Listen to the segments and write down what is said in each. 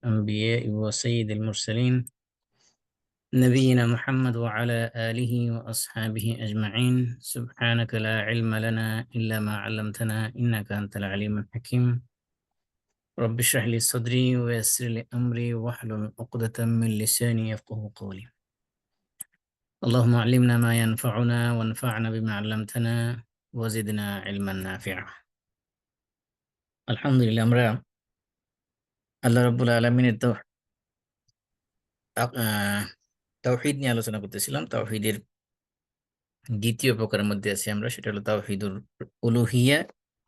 الأنبياء وسيد المرسلين نبينا محمد وعلى آله وأصحابه أجمعين. سبحانك لا علم لنا إلا ما علمتنا إنك أنت العليم الحكيم. رب اشرح لي صدري ويسر لي أمري واحلل عقدة من لساني يفقه قولي. اللهم علمنا ما ينفعنا وانفعنا بما علمتنا وزدنا علما نافعا. الحمد لله আমরা আল্লাহ রাব্বুল আলামিনের তাওহীদ নিয়ে আলোচনা করতেছিলাম। তাওহীদের দ্বিতীয় প্রকারের মধ্যে আছি আমরা, সেটা হলো তাওহীদুল উলুহিয়া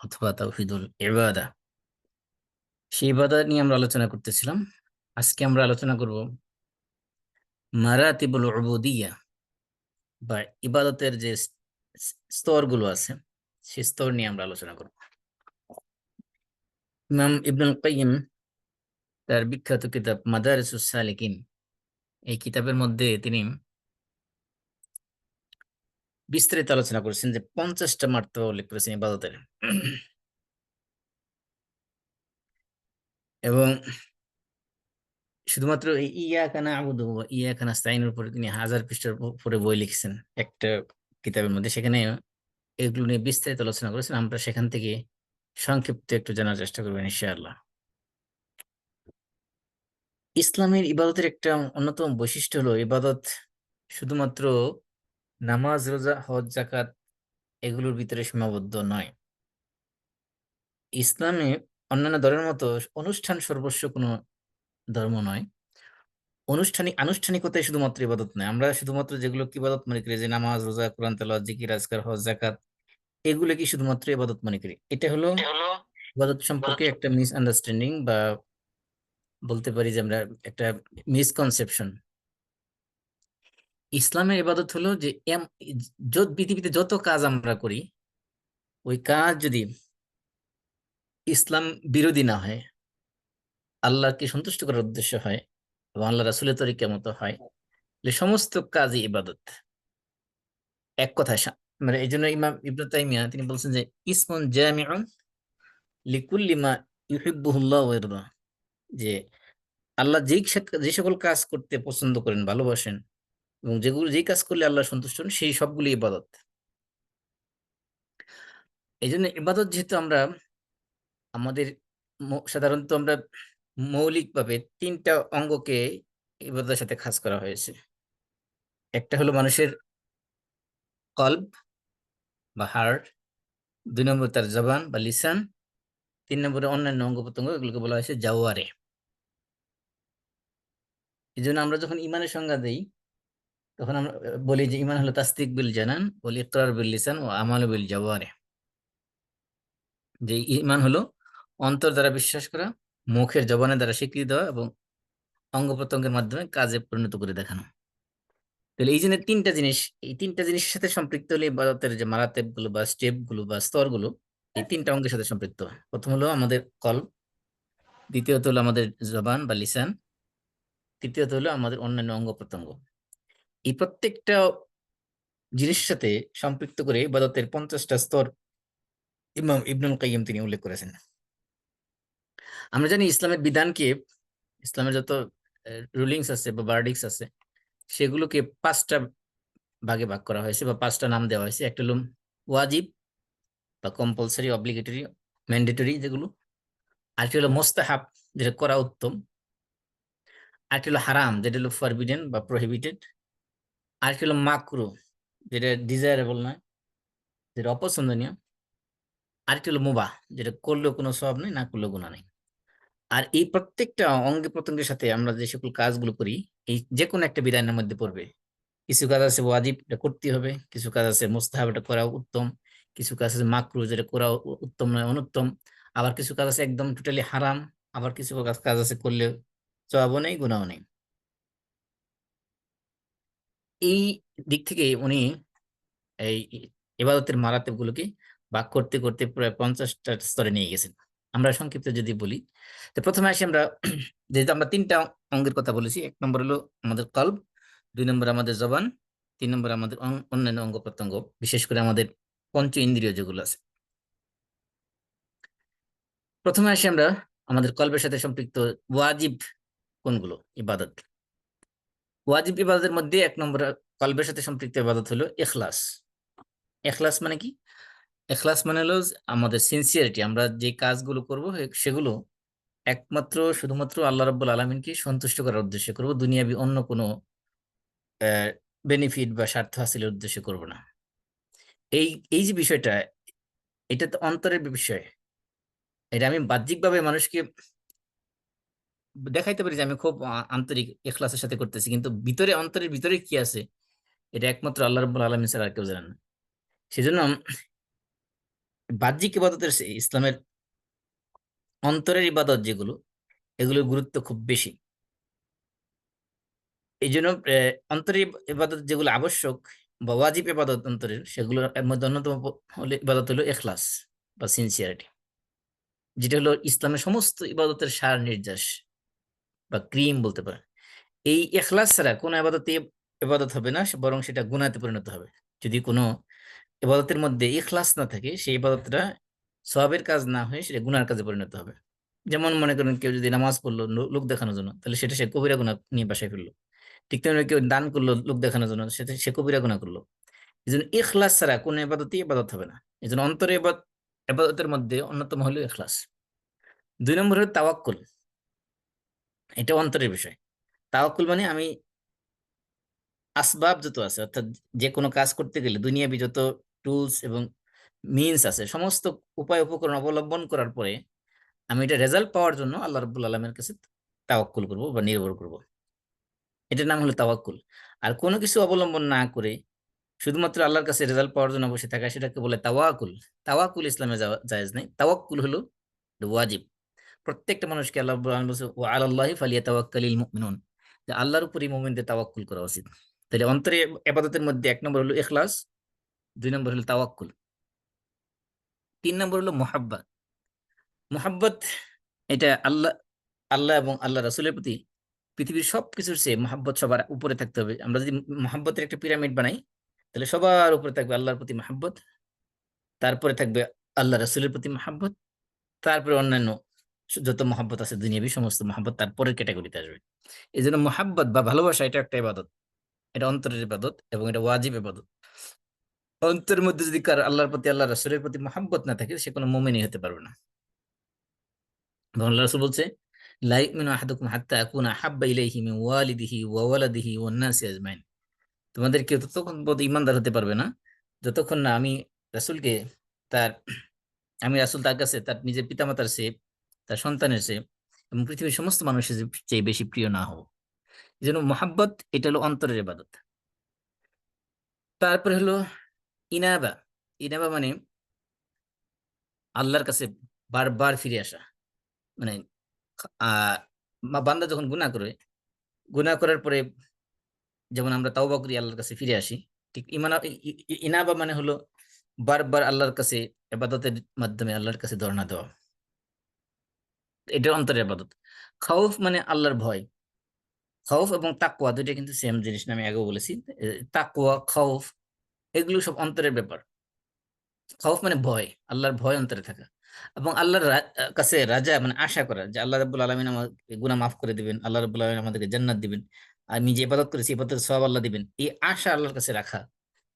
অথবা তাওহীদুল ইবাদা। সেই ইবাদত নিয়ে আমরা আলোচনা করতেছিলাম। আজকে আমরা আলোচনা করব মারাতিবুল উবুদিয়া বা ইবাদতের যে স্তরগুলো আছে সেই স্তর নিয়ে আমরা আলোচনা করব। ইমাম ইবনুল কাইয়িম তার বিখ্যাত কিতাব মাদারিসুস সালিকিন, এই কিতাবের মধ্যে তিনি বিস্তারিত আলোচনা করেছেন যে 50টা মার্তবা উল্লেখ করেছেন ইবাদতের। এবং শুধুমাত্র এই ইয়াকা না'বুদু ওয়া ইয়াকা নাস্তাইনের উপরে তিনি 1000 পৃষ্ঠার উপরে বই লিখেছেন একটা কিতাবের মধ্যে। সেখানে এগুলো নিয়ে বিস্তারিত আলোচনা করেছেন। আমরা সেখান থেকে সংক্ষিপ্ত একটু জানার চেষ্টা করবেন ইনশাআল্লাহ। ইসলামের ইবাদতের একটা অন্যতম বৈশিষ্ট্য হলো ইবাদত শুধুমাত্র নামাজ, রোজা, হজ, যাকাত এগুলোর ভিতরে সীমাবদ্ধ নয়। ইসলামে অন্যান্য ধর্মের মতো অনুষ্ঠান সর্বস্ব কোনো ধর্ম নয়। আনুষ্ঠানিকতায় শুধুমাত্র ইবাদত নয়। আমরা শুধুমাত্র যেগুলো কি ইবাদত মনে করি, যে নামাজ, রোজা, কোরআন তেলাওয়াত, জিকির, আজকার, হজ, যাকাত, এগুলো কি শুধুমাত্র ইবাদত মনে করি? এটা হলো ইবাদত সম্পর্কে একটা মিসআন্ডারস্ট্যান্ডিং, বা বলতে পারি যে আমরা একটা মিসকনসেপশন। ইসলামের ইবাদত হলো যে পৃথিবীতে যত কাজ আমরা করি, ওই কাজ যদি ইসলাম বিরোধী না হয়, আল্লাহকে সন্তুষ্ট করার উদ্দেশ্য হয় এবং আল্লাহ রাসূলের তরিকা মতো হয়, তাহলে সমস্ত কাজই ইবাদত। এক কথায় মানে এই জন্য ইমাম ইবনে তাইমিয়া তিনি বলছেন যে ইসমুন জামিউন লিকুল্লি মা ইউহিব্বুহুল্লাহ ওয়া ইয়ারদা, যে আল্লাহ যে সকল কাজ করতে পছন্দ করেন, ভালোবাসেন, এবং যেই কাজ করলে আল্লাহ সন্তুষ্ট হন, সেই সবগুলি ইবাদত। এই জন্য ইবাদত যেহেতু আমরা আমাদের সাধারণত আমরা মৌলিকভাবে 3টা অঙ্গকে ইবাদতের সাথে খাস করা হয়েছে। একটা হলো মানুষের কলব বা হার্ট, 2 নম্বর তার জবান বা লিসান, 3 নম্বরে অন্যান্য অঙ্গ প্রত্যঙ্গ, এগুলোকে বলা হয়েছে জাওয়ারে। এই জন্য আমরা যখন ইমানের সংজ্ঞা দেই, তখন আমরা বলি যে ইমান হলো তাসদিক বিল জানান ওয়াল ইকরার বিল লিসান ওয়া আমালু বিল জাওয়ারে। যে ইমান হলো অন্তর দ্বারা বিশ্বাস করা, মুখের জবানের দ্বারা স্বীকৃতি দেওয়া এবং অঙ্গ প্রত্যঙ্গের মাধ্যমে কাজে পরিণত করে দেখানো। তাহলে এই জন্য 3টা জিনিস, এই 3টা জিনিসের সাথে সম্পৃক্ত হলে ইবাদতের যে মারাতেব গুলো বা স্টেপ গুলো বা স্তরগুলো, এই 3টা অঙ্গের সাথে সম্পৃক্ত। প্রথম হলো আমাদের কলব, দ্বিতীয়ত হলো আমাদের জবান বা লিসান, তৃতীয়ত হলো আমাদের অন্যান্য অঙ্গ প্রত্যঙ্গ। এই প্রত্যেকটা জিনিসের সাথে সম্পৃক্ত করে ইবাদতের 50টা স্তর ইমাম ইবনুল কাইয়িম তিনি উল্লেখ করেছেন। আমরা জানি ইসলামের বিধানকে, ইসলামের যত রুলিংস আছে বা ভার্ডিক্টস আছে, সেগুলোকে 5টা ভাগে ভাগ করা হয়েছে বা 5টা নাম দেওয়া হয়েছে। একটা হলো ওয়াজিব বা কম্পালসারি, অব্লিগেটরি, ম্যান্ডেটরি যেগুলো। আরেকটি হলো মোস্তাহাব, যেটা করা উত্তম। আরেকটি হলো হারাম, যেটা হলো ফরবিডেন বা প্রহিবিটেড। আরেকটি হলো মাকরু, যেটা ডিজায়ারেবল নয়, যেটা অপছন্দনীয়। আরেকটি হলো মুবাহ, যেটা করলেও কোনো সওয়াব নেই, না করলেও গুনাহ নেই। আর এই প্রত্যেকটা অঙ্গে প্রত্যঙ্গের সাথে আমরা যে সকল কাজগুলো করি, এই যে কোনো একটা বিধানের মধ্যে পড়বে। কিছু কাজ আছে ওয়াজিব, এটা করতে হবে। কিছু কাজ আছে মুস্তাহাব, এটা করা উত্তম। কিছু কাজ আছে মাকরু, যেটা করা উত্তম নয়, অনুত্তম। আবার কিছু কাজ আছে একদম টোটালি হারাম। আবার কিছু কাজ আছে করলে সওয়াবও নেই, গুনাহও নেই। এই দিক থেকে উনি এই ইবাদতের মারাতেব গুলোকে ভাগ করতে করতে প্রায় 50টা স্তরে নিয়ে গেছেন। আমরা সংক্ষিপ্ত যদি বলি, তো প্রথমে আসি আমরা যেহেতু আমরা 3টা অঙ্গের কথা বলেছি, 1 নম্বর হলো আমাদের কলব, 2 নম্বর আমাদের জবান, 3 নম্বর আমাদের অন্যান্য অঙ্গ প্রত্যঙ্গ, বিশেষ করে আমাদের পঞ্চ ইন্দ্রিয় যেগুলো আছে। প্রথমে আসি আমরা আমাদের কলবের সাথে সম্পৃক্ত ওয়াজিব কোনগুলো ইবাদত? ওয়াজিব ইবাদতের মধ্যে 1 নম্বর কলবের সাথে সম্পৃক্ত ইবাদত হলো ইখলাস। ইখলাস মানে কি? ইখলাস মানে হলো আমাদের সিনসিয়ারিটি, আমরা যে কাজগুলো করব সেগুলো একমাত্র শুধুমাত্র আল্লাহ রাব্বুল আলামিনকে সন্তুষ্ট করার উদ্দেশ্যে করব, দুনিয়াবি অন্য কোনো বেনিফিট বা স্বার্থ হাসিলের উদ্দেশ্যে করব না। এই এই যে বিষয়টা, এটা তো অন্তরের বিষয়। এটা আমি বাহ্যিকভাবে মানুষকে দেখাইতে পারি যে আমি খুব আন্তরিক ইখলাসের সাথে করতেছি, কিন্তু ভিতরে, অন্তরের ভিতরে কি আছে এটা একমাত্র আল্লাহ রাব্বুল আলামিন ছাড়া আর কেউ জানেন না। সেজন্য বাহ্যিক ইবাদতের ইসলামের অন্তরের ইবাদত যেগুলো, এগুলোর গুরুত্ব খুব বেশি। এই জন্য অন্তরের ইবাদত যেগুলো আবশ্যক বা ওয়াজিব ইবাদত অন্তরের, সেগুলোর মধ্যে অন্যতম হলো ইবাদত হলো ইখলাস বা সিনসিয়ারিটি, যেটা হলো ইসলামের সমস্ত ইবাদতের সার নির্যাস বা ক্রিম বলতে পারে। এই ইখলাস ছাড়া কোনো ইবাদতে ইবাদত হবে না, বরং সেটা গুনাতে পরিণত হবে। যদি কোনো ইবাদতের মধ্যে ইখলাস না থাকে, সেই ইবাদতটা সওয়াবের কাজ না হয়ে সেটা গুনার কাজে পরিণত হবে। যেমন মনে করেন কেউ যদি নামাজ পড়লো লোক দেখানোর জন্য, তাহলে সেটা সে কবিরা গুনাহ নিয়ে বাসায় ফেললো। ঠিক তেমনি কেউ দান করলো লোক দেখানোর জন্য, সেটা সে কবিরা গুনাহ করলো। এই জন্য ইখলাস ছাড়া কোনো ইবাদতই ইবাদত হবে না। এই জন্য অন্তরে ইবাদতের মধ্যে অন্যতম হলো ইখলাস। 2 নম্বর হলো তাওয়াক্কুল। এটা অন্তরের বিষয়। তাওয়াক্কুল মানে আমি আসবাব যত আছে, অর্থাৎ যে কোনো কাজ করতে গেলে দুনিয়াবি যত টুলস এবং মিনস আছে, সমস্ত উপায় উপকরণ অবলম্বন করার পরে আমি এটা রেজাল্ট পাওয়ার জন্য আল্লাহ রাব্বুল আলামিনের কাছে তাওয়াক্কুল করব বা নির্ভর করব। এটার নাম হলো তাওয়াক্কুল। আর কোনো কিছু অবলম্বন না করে শুধুমাত্র আল্লাহর কাছে রেজাল্ট পাওয়ার জন্য বসে থাকা, সেটাকে বলে তাওয়াক্কুল। তাওয়াক্কুল ইসলামে জায়েজ নেই। তাওয়াক্কুল হলো ওয়াজিব। প্রত্যেকটা মানুষকে আল্লাহ রাব্বুল আলামিন বলেছে ওয়া আলাল্লাহি ফালিয়াতাওয়াক্কালিল মুমিনুন, যে আল্লাহর উপরই মুমিনদের তাওয়াক্কুল করা উচিত। তাহলে অন্তরে ইবাদতের মধ্যে 1 নম্বর হলো ইখলাস, 2 নম্বর হলো তাওয়াক্কুল, 3 নম্বর হলো মুহাব্বত। মুহাব্বত এটা আল্লাহ আল্লাহ এবং আল্লাহ রাসূলের প্রতি পৃথিবীর সবকিছুর চেয়ে মহাব্বত সবার উপরে থাকতে হবে। আমরা যদি মহাব্বতের একটা পিরামিড বানাই, তাহলে সবার উপরে থাকবে আল্লাহর প্রতি মহাব্বত, তারপরে থাকবে আল্লাহ রাসূলের প্রতি মহাব্বত, তারপরে অন্যান্য যত মহাব্বত আছে দুনিয়াবি সমস্ত মহাব্বত তারপরের ক্যাটাগরিতে আসবে। এই জন্য মহাব্বত বা ভালোবাসা এটা একটা ইবাদত, এটা অন্তরের ইবাদত এবং এটা ওয়াজিব ইবাদত। অন্তরের মধ্যে যদি কার আল্লাহর প্রতি, আল্লাহ রাসূলের প্রতি মহাব্বত না থাকে, সে কোনো মুমিনই হতে পারবে না। আল্লাহ রাসূল বলছে লা ইউমিনু আহাদুকুম হাত্তা আকুনা হাব্বা ইলাইহি মিন ওয়ালিদিহি ওয়া ওয়ালাদিহি ওয়ান নাসি আজমাইন। তোমাদের কেউ ততক্ষণ পর্যন্ত ইমানদার হতে পারবে না যতক্ষণ না রাসূলকে তার আমি রাসূল তার কাছে তার নিজের পিতামাতার চেয়ে, তার সন্তানের চেয়ে এবং পৃথিবীর সমস্ত মানুষের চেয়ে বেশি প্রিয় না হও। এই জন্য মহাব্বত এটা হলো অন্তরের ইবাদত। তারপরে হলো ইনাবা। ইনাবা মানে আল্লাহর কাছে বারবার ফিরে আসা। মানে আহ বান্দা যখন গুনাহ করে, গুনাহ করার পরে যেমন আমরা তাওবা করি, আল্লাহর কাছে ফিরে আসি, ঠিক ইনাবা মানে হলো বারবার আল্লাহর কাছে ইবাদতের মাধ্যমে আল্লাহর কাছে ধর্ণা দেওয়া। এটা অন্তরের ইবাদত। খাউফ মানে আল্লাহর ভয়। খাউফ এবং তাকওয়া দুইটা কিন্তু সেম জিনিস না, আমি আগেও বলেছি। তাকওয়া, খাউফ এগুলো সব অন্তরের ব্যাপার। খাউফ মানে ভয়, আল্লাহর ভয় অন্তরে থাকা, এবং আল্লাহর কাছে রাজা মানে আশা করা যে আল্লাহ রাব্বুল আলামিন আমার গুনাহ মাফ করে দিবেন, আল্লাহ রাব্বুল আলামিন আমাদেরকে জান্নাত দিবেন, আমি যে ইবাদত করেছি ইবাদতের সওয়াব আল্লাহ দিবেন, এই আশা আল্লাহর কাছে রাখা,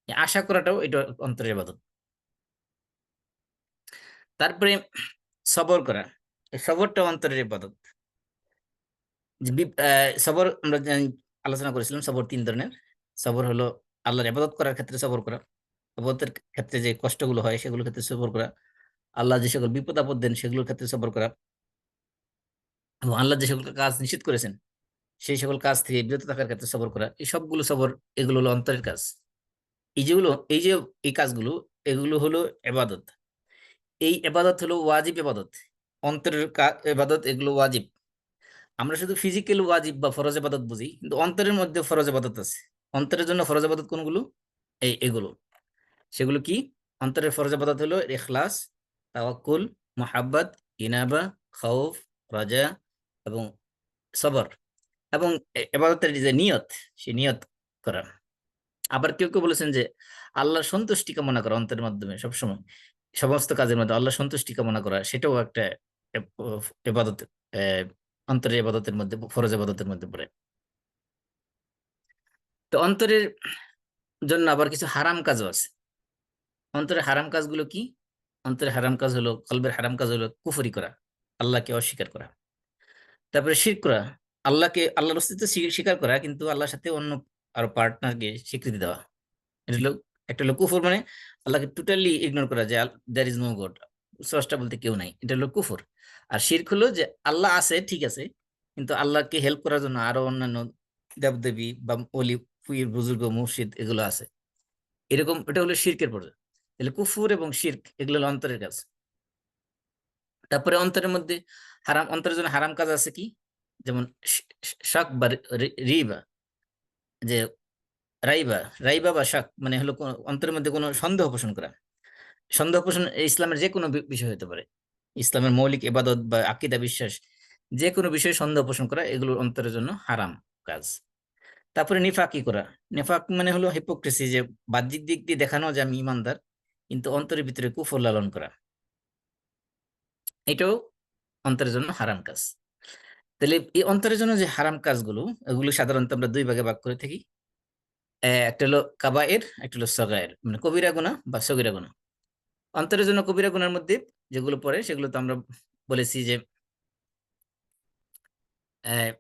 এই আশা করাটাও এটা অন্তরের ইবাদত। তারপরে সবর করা, এই সবরটাও অন্তরের ইবাদত। সবর আমরা আলোচনা করেছিলাম, সবর 3 ধরনের। সবর হলো আল্লাহর ইবাদত করার ক্ষেত্রে সবর করা, ইবাদতের ক্ষেত্রে যে কষ্টগুলো হয় সেগুলোর ক্ষেত্রে সবর করা, আল্লাহ যে সকল বিপদ আপদ দেন সেগুলোর ক্ষেত্রে সবর করা, এবং আল্লাহ যে সকল কাজ নিষেধ করেছেন সেই সকল কাজ থেকে বিরত থাকার ক্ষেত্রে সবর করা। এই সবগুলো সবর, এগুলো হলো অন্তরের কাজ। এই যে এই কাজগুলো, এগুলো হলো ইবাদত। এই ইবাদত হলো ওয়াজিব ইবাদত। অন্তরের ইবাদত এগুলো ওয়াজিব। আমরা শুধু ফিজিক্যাল ওয়াজিব বা ফরজ ইবাদত বুঝি, কিন্তু অন্তরের মধ্যে ফরজ ইবাদত আছে। অন্তরের জন্য ফরজ ইবাদত কোনগুলো? এগুলো। সেগুলো কি? অন্তরের ফরজ ইবাদত হলো ইখলাস, তাওয়াক্কুল, মুহাব্বত, ইনাবা, খাউফ, রাজা এবং সবর, এবং ইবাদতের যে নিয়ত, সেই নিয়ত করা। আবার কেউ কেউ বলেছেন যে আল্লাহর সন্তুষ্টি কামনা করা অন্তরের মাধ্যমে সবসময়, সমস্ত কাজের মধ্যে আল্লাহর সন্তুষ্টি কামনা করা, সেটাও একটা ইবাদত অন্তরের ইবাদতের মধ্যে, ফরজ ইবাদতের মধ্যে পড়ে। তো অন্তরের জন্য আবার কিছু হারাম কাজও আছে। অন্তরের হারাম কাজগুলো কি? অন্তরের হারাম কাজ হলো, কলবের হারাম কাজ হলো কুফরি করা, আল্লাহকে অস্বীকার করা। তারপরে শিরক করা, আল্লাহর অস্তিত্ব স্বীকার করা, কিন্তু আল্লাহর সাথে অন্য আরো পার্টনারকে স্বীকৃতি দেওয়া। এটা হলো একটা হলো কুফর, মানে আল্লাহকে টোটালি ইগনোর করা, যে দেয়ার ইজ নো গড, স্রষ্টা বলতে কেউ নাই, এটা হলো কুফর। আর শিরক হলো যে আল্লাহ আছে ঠিক আছে, কিন্তু আল্লাহকে হেল্প করার জন্য আরো অন্যান্য দেবদেবী বা অলি, পীর, বুজুর্গ, মুর্শিদ এগুলো আছে, এরকম, এটা হলো শিরকের পর্যায়ে। তাহলে কুফর এবং শিরক এগুলো হলো অন্তরের কাজ। তারপরে অন্তরের মধ্যে অন্তরের জন্য হারাম কাজ আছে কি? যেমন শাক বা রিবা, যে রাইবা, রাইবা বা শাক মানে হলো অন্তরের মধ্যে কোনো সন্দেহ পোষণ করা। সন্দেহ পোষণ ইসলামের যে কোনো বিষয় হতে পারে, ইসলামের মৌলিক ইবাদত বা আকীদা বিশ্বাস, যে কোনো বিষয়ে সন্দেহ পোষণ করা, এগুলো অন্তরের জন্য হারাম কাজ। তারপরে নিফাকি করা, নিফাক মানে হলো হিপোক্রেসি, যে বাহ্যিক দিক দিয়ে দেখানো যে আমি ইমানদার, কিন্তু অন্তরের ভিতরে কুফর লালন করা, এটাও অন্তরের জন্য হারাম কাজ। তাহলে এই অন্তরের জন্য যে হারাম কাজগুলো, এগুলো সাধারণত আমরা দুই ভাগে ভাগ করে থাকি। একটা হলো কাবায়ের, একটা হলো সগায়ের, মানে কবিরা গুনাহ বা সগীরা গুনাহ। অন্তরের জন্য কবিরা গুনার মধ্যে যেগুলো পড়ে সেগুলো তো আমরা বলেছি যে আহ,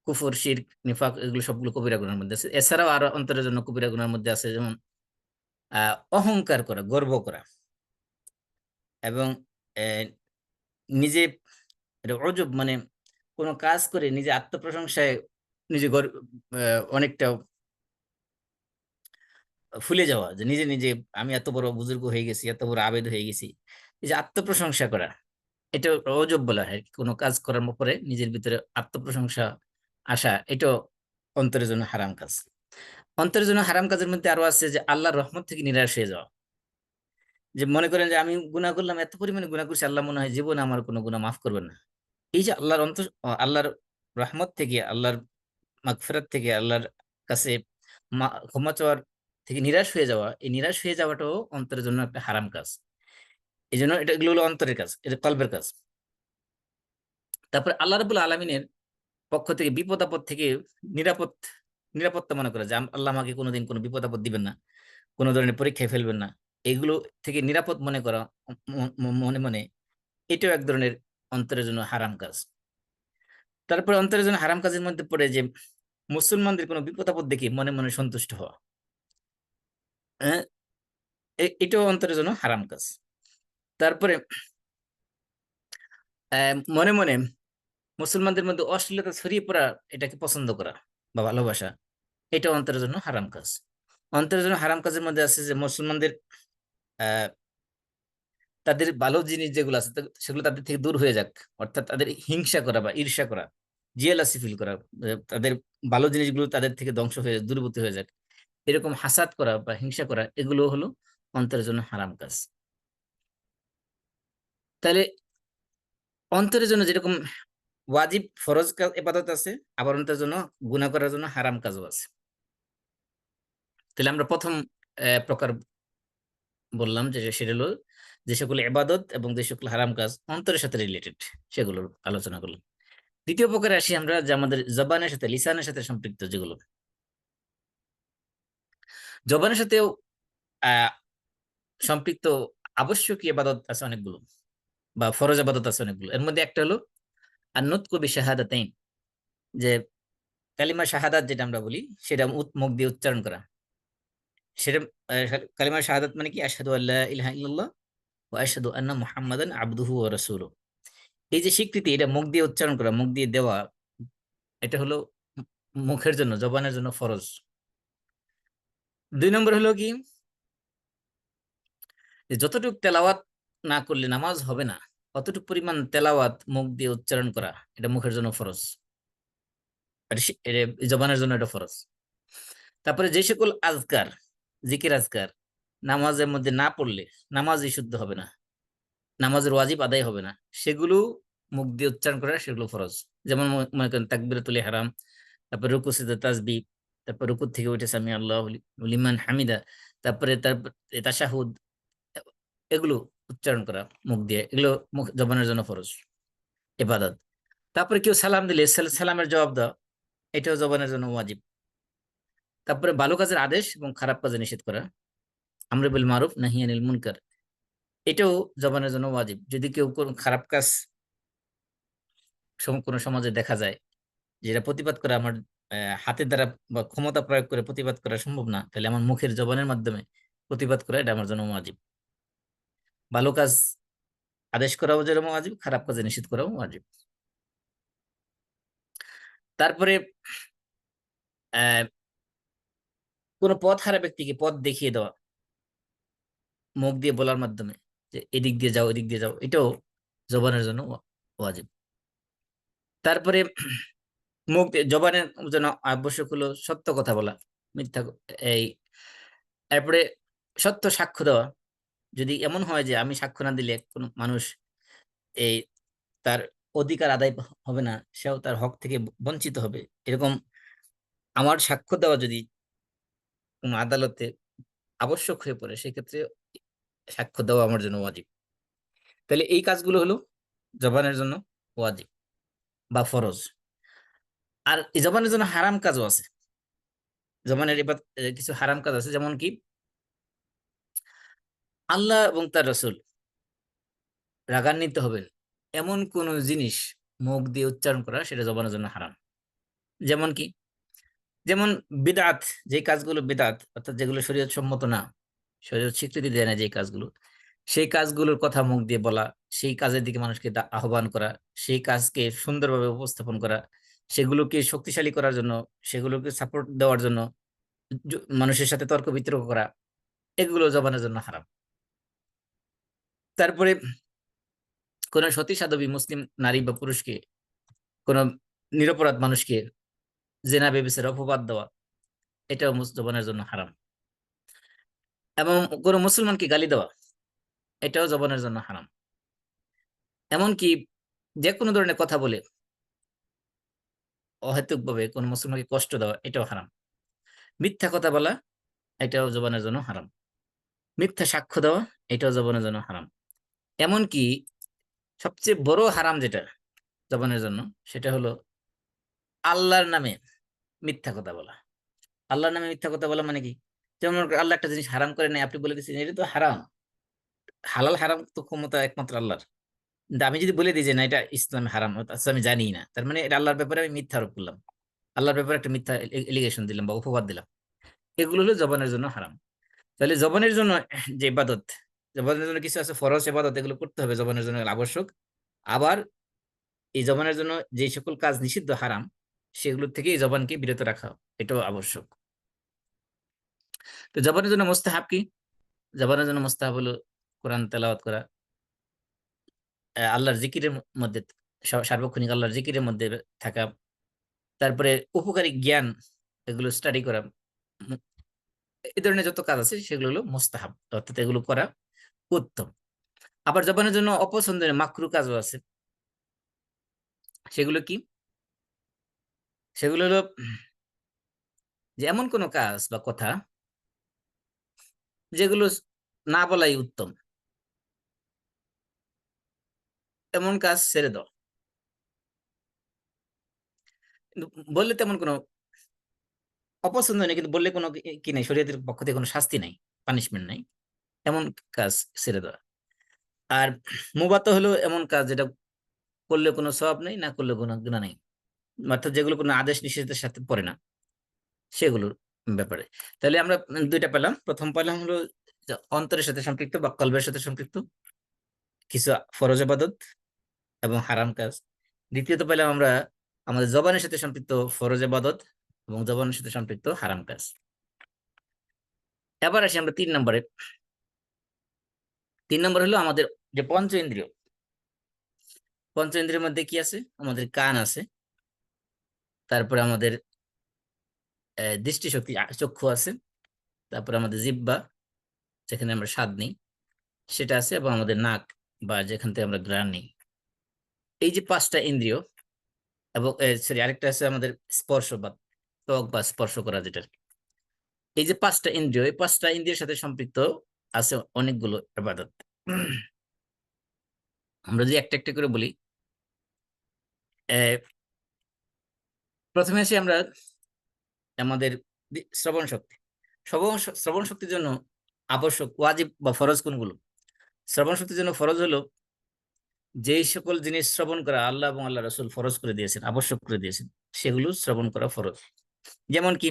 কুফর, শিরক, নিফাক, এগুলো সবগুলো কবিরা গুনার মধ্যে আছে। এছাড়াও আরো অন্তরের জন্য কবিরা গুনার মধ্যে আছে, যেমন অহংকার করা, গর্ব করা, এবং আহ, নিজে, এটা অজব, মানে কোনো কাজ করে নিজে আত্মপ্রশংসায় নিজে অনেকটা ফুলে যাওয়া, যে নিজে নিজে আমি এত বড় বুজুর্গ হয়ে গেছি, এত বড় আবেদ হয়ে গেছি, এই যে আত্মপ্রশংসা করা, এটা অজব বলা হয়। কোনো কাজ করার পরে নিজের ভিতরে আত্মপ্রশংসা আসা, এটা অন্তরের জন্য হারাম কাজ। অন্তরের জন্য হারাম কাজের মধ্যে আরো আছে যে আল্লাহর রহমত থেকে নিরাশ হয়ে যাওয়া, যে মনে করেন যে আমি গুনাহ করলাম, এত পরিমাণে গুনাহ করছি, আল্লাহ মনে হয় জীবনে আমার কোনো গুনাহ মাফ করবেন না। এই যে আল্লাহর রহমত থেকে, আল্লাহর মাগফিরাত থেকে, আল্লাহর কাছে ক্ষমা চাওয়ার থেকে নিরাশ হয়ে যাওয়া, এই নিরাশ হয়ে যাওয়াটাও অন্তরের জন্য একটা হারাম কাজ। এই জন্য এগুলো হলো অন্তরের কাজ, এটা কলবের কাজ। তারপরে আল্লাহ রাব্বুল আলামিনের পক্ষ থেকে বিপদ আপদ থেকে নিরাপদ নিরাপত্তা মনে করে, যে আল্লাহ আমাকে কোনোদিন কোনো বিপদ আপদ দিবেন না, কোনো ধরনের পরীক্ষায় ফেলবেন না, এগুলো থেকে নিরাপদ মনে করা মনে মনে, এটাও এক ধরনের অন্তরের জন্য হারাম কাজ। তারপরে অন্তরের জন্য হারাম কাজের মধ্যে পড়ে যে মুসলমানদের কোনো বিপদ আপদ দেখে মনে মনে সন্তুষ্ট হওয়া, হ্যাঁ, এটাও অন্তরের জন্য হারাম কাজ। তারপরে মনে মনে মুসলমানদের মধ্যে অশ্লীলতা ছড়িয়ে পড়া, এটাকে পছন্দ করা বা ভালোবাসা, এটা অন্তরের জন্য হারাম কাজ। অন্তরের জন্য হারাম কাজের মধ্যে আছে যে মুসলমানদের আহ তাদের ভালো জিনিস যেগুলো আছে সেগুলো তাদের থেকে দূর হয়ে যাক, অর্থাৎ তাদের হিংসা করা বা ঈর্ষা করা, জিয়ালাসি ফিল করা, তাদের ভালো জিনিসগুলো তাদের থেকে ধ্বংস হয়ে দূরবর্তী হয়ে যাক, এরকম হাসাদ করা বা হিংসা করা, এগুলো হলো অন্তরের জন্য হারাম কাজ। তাহলে অন্তরের জন্য যেরকম ওয়াজিব ফরজ কাজ ইবাদত আছে, আবার অন্তরের জন্য গুনাহ করার জন্য হারাম কাজও আছে। তাহলে আমরা প্রথম প্রকার বললাম যে সেটা হলো যে সকল ইবাদত এবং যে সকল হারাম কাজ অন্তরের সাথে রিলেটেড, সেগুলোর আলোচনা করলাম। দ্বিতীয় প্রকারে আসি আমরা, যে আমাদের জবানের সাথে, লিসানের সাথে সম্পৃক্ত যেগুলো। জবানের সাথেও আহ সম্পৃক্ত আবশ্যকীয় ইবাদত আছে অনেকগুলো, বা ফরজ ইবাদত আছে অনেকগুলো। এর মধ্যে একটা হলো আন-নুতকু বিশাহাদাতাইন, যে কালিমা শাহাদাত যেটা আমরা বলি, সেটা মুখ দিয়ে উচ্চারণ করা। সেটা কালিমা শাহাদাত মানে কি? আশহাদু আল্লা ইলাহা ইল্লাল্লাহ ওয়া আশহাদু আন্না মুহাম্মাদান আবদুহু ওয়া রাসূলুহু। এই যে স্বীকৃতি, এটা মুখ দিয়ে উচ্চারণ করা, মুখ দিয়ে দেওয়া, এটা হলো মুখের জন্য, জবানের জন্য ফরজ। দুই নম্বর হলো কি, যে যতটুকু তেলাওয়াত না করলে নামাজ হবে না, অতটুকু পরিমাণ তেলাওয়াত মুখ দিয়ে উচ্চারণ করা, এটা মুখের জন্য ফরজ, এটা জবানের জন্য এটা ফরজ। তারপরে যে সকল আজকার, জিকির আজকার নামাজের মধ্যে না পড়লে নামাজই শুদ্ধ হবে না, নামাজের ওয়াজিব আদায় হবে না, সেগুলো মুখ দিয়ে উচ্চারণ করা, সেগুলো ফরজ। যেমন মনে করেন তাকবীরাতুল ইহরাম, তারপর রুকু সিজদা তাসবিহ, তারপর রুকু থেকে উঠে সামি আল্লাহু লিমান হামিদা, তারপর তাশাহুদ, এগুলো উচ্চারণ করা মুখ দিয়ে, এগুলো মুখ জবানের জন্য ফরজ ইবাদত। তারপরে কেউ সালাম দিলে সালামের জবাব দেওয়া, এটাও জবানের জন্য ওয়াজিব। তারপরে ভালো কাজের আদেশ এবং খারাপ কাজে নিষেধ করা, আমর বিল মারুফ নাহি আনিল মুনকার, এটাও জবানের জন্য ওয়াজিব। যদি কেউ কোনো খারাপ কাজ কোনো সমাজে দেখা যায়, যেটা প্রতিবাদ করে আমার হাতের দ্বারা বা ক্ষমতা প্রয়োগ করে প্রতিবাদ করা সম্ভব না, তাহলে আমার মুখের জবানের মাধ্যমে প্রতিবাদ করা, এটা আমার জন্য ওয়াজিব। ভালো কাজ আদেশ করাও যেরকম ওয়াজিব, খারাপ কাজে নিষেধ করাও ওয়াজিব। তারপরে আহ কোন পথ হারা ব্যক্তিকে পথ দেখিয়ে দেওয়া মুখ দিয়ে বলার মাধ্যমে, যে এদিক দিয়ে যাও এদিক দিয়ে যাও, এটাও জবানের জন্য ওয়াজিব। তারপরে জবানের জন্য আবশ্যক হলো সত্য কথা বলা, মিথ্যা এই তারপরে সত্য সাক্ষ্য দেওয়া। যদি এমন হয় যে আমি সাক্ষ্য না দিলে কোনো মানুষ এই তার অধিকার আদায় হবে না, সেও তার হক থেকে বঞ্চিত হবে, এরকম আমার সাক্ষ্য দেওয়া যদি কোনো আদালতে আবশ্যক হয়ে পড়ে, সেক্ষেত্রে সাক্ষ্য দেওয়া আমার জন্য ওয়াজিব। তাহলে এই কাজগুলো হলো জবানের জন্য ওয়াজিব বা ফরজ। আর এই জবানের জন্য হারাম কাজও আছে। জবানের এবার কিছু হারাম কাজ আছে, যেমন কি আল্লাহ এবং তার রসুল রাগান্বিত হবেন এমন কোন জিনিস মুখ দিয়ে উচ্চারণ করা, সেটা জবানের জন্য হারাম। যেমন কি, যেমন বিদআত, যে কাজগুলো বিদআত অর্থাৎ যেগুলো শরীয়ত সম্মত না, শরীয়ত স্বীকৃতি দেয় না যে কাজগুলো, সেই কাজগুলোর কথা মুখ দিয়ে বলা, সেই কাজের দিকে মানুষকে আহ্বান করা, সেই কাজকে সুন্দরভাবে উপস্থাপন করা, সেগুলোকে শক্তিশালী করার জন্য, সেগুলোকে সাপোর্ট দেওয়ার জন্য মানুষের সাথে তর্ক বিতর্ক করা, এগুলো জবানের জন্য হারাম। তারপরে কোন সতী সাধবী মুসলিম নারী বা পুরুষকে, কোন নিরপরাধ মানুষকে জেনা ব্যভিচারের অপবাদ দেওয়া, এটাও জবানের জন্য হারাম। এবং কোন মুসলমানকে গালি দেওয়া, এটাও জবানের জন্য হারাম। এমনকি যে কোনো ধরনের কথা বলে অহেতুক ভাবে কোন মুসলমানকে কষ্ট দেওয়া, এটাও হারাম। মিথ্যা কথা বলা, এটাও জবানের জন্য হারাম। মিথ্যা সাক্ষ্য দেওয়া, এটাও জবানের জন্য হারাম। এমনকি সবচেয়ে বড় হারাম যেটা জবানের জন্য, সেটা হলো আল্লাহর নামে মিথ্যা কথা বলা। আল্লাহর নামে মিথ্যা কথা বলা মানে কি? যেমন আল্লাহ একটা জিনিস হারাম করে নাই, আপনি বলে দিচ্ছেন এটা তো হারাম। হালাল হারাম তো ক্ষমতা একমাত্র আল্লাহর। কিন্তু আমি যদি বলে দিই যে না এটা ইসলামে হারাম, আচ্ছা আমি জানি না, তার মানে এটা আল্লাহর ব্যাপারে আমি মিথ্যা আরোপ করলাম, আল্লাহর ব্যাপারে একটা মিথ্যা এলিগেশন দিলাম বা উপবাদ দিলাম। এগুলো হলো জবানের জন্য হারাম। তাহলে জবানের জন্য যে ইবাদত, জবানের জন্য কিছু আছে ফরজ ইবাদত, এগুলো করতে হবে, জবানের জন্য আবশ্যক। আবার এই জবানের জন্য যে সকল কাজ নিষিদ্ধ হারাম, সেগুলোর থেকে এই জবানকে বিরত রাখা, এটাও আবশ্যক। তো জবানের জন্য মুস্তাহাব কি? জবানের জন্য মুস্তাহাব হলো কোরআন তেলাওয়াত করা, আল্লাহর জিকিরের মধ্যে, সার্বক্ষণিক আল্লাহর জিকিরের মধ্যে থাকা, তারপরে উপকারী জ্ঞান এগুলো স্টাডি করা, উম, এই ধরনের যত কাজ আছে সেগুলো হলো মুস্তাহাব, অর্থাৎ এগুলো করা উত্তম। আবার জবানের জন্য অপছন্দের মাকরু কাজও আছে। সেগুলো কি? সেগুলো হলো যে এমন কোনো কাজ বা কথা যেগুলো না বলাই উত্তম, এমন কাজ ছেড়ে দাও। কিন্তু বললে তেমন কোনো অপছন্দ নেই, কিন্তু বললে কোনো কি নেই, শরীয়তের পক্ষ থেকে কোনো শাস্তি নাই, পানিশমেন্ট নাই, এমন কাজ ছেড়ে দেওয়া। আর মুবাত হলো এমন কাজ যেটা করলে কোনো সওয়াব নেই, না করলে কোনো গুনাহ নেই, অর্থাৎ যেগুলো কোনো আদেশ নিষেধের সাথে পড়ে না, সেগুলোর ব্যাপারে। তাহলে আমরা দুইটা পেলাম। প্রথম পেলাম হলো যে অন্তরের সাথে সম্পৃক্ত বা কলবের সাথে সম্পৃক্ত কিছু ফরজ ইবাদত এবং হারাম কাজ। দ্বিতীয়ত পেলাম আমরা আমাদের জবানের সাথে সম্পৃক্ত ফরজ ইবাদত এবং জবানের সাথে সম্পৃক্ত হারাম কাজ। এবার আসি আমরা 3 নম্বরে। 3 নম্বর হলো আমাদের যে পঞ্চ ইন্দ্রিয়। পঞ্চ ইন্দ্রিয়ের মধ্যে কি আছে? আমাদের কান আছে, তারপরে আমাদের দৃষ্টিশক্তি, চক্ষু আছে, তারপরে আমাদের জিহ্বা, যেখানে আমরা স্বাদ নিই, সেটা আছে, এবং আমাদের নাক বা যেখান থেকে আমরা ঘ্রাণ নিই। এই যে 5টা ইন্দ্রিয়, এবং সরি আরেকটা আছে আমাদের স্পর্শ বা ত্বক বা স্পর্শ করা যেটা। এই যে 5টা ইন্দ্রিয়, এই 5টা ইন্দ্রিয়ের সাথে সম্পৃক্ত আছে অনেকগুলো ইবাদত। আমরা যদি একটা একটা করে বলি, প্রথমে আসি আমরা আমাদের শ্রবণ শক্তি। শ্রবণ শক্তির জন্য আবশ্যক ওয়াজিব বা ফরজ কোনগুলো? শ্রবণ শক্তির জন্য ফরজ হলো যেই সকল জিনিস শ্রবণ করা আল্লাহ এবং আল্লাহ রাসূল ফরজ করে দিয়েছেন, আবশ্যক করে দিয়েছেন, সেগুলো শ্রবণ করা ফরজ। যেমন কি?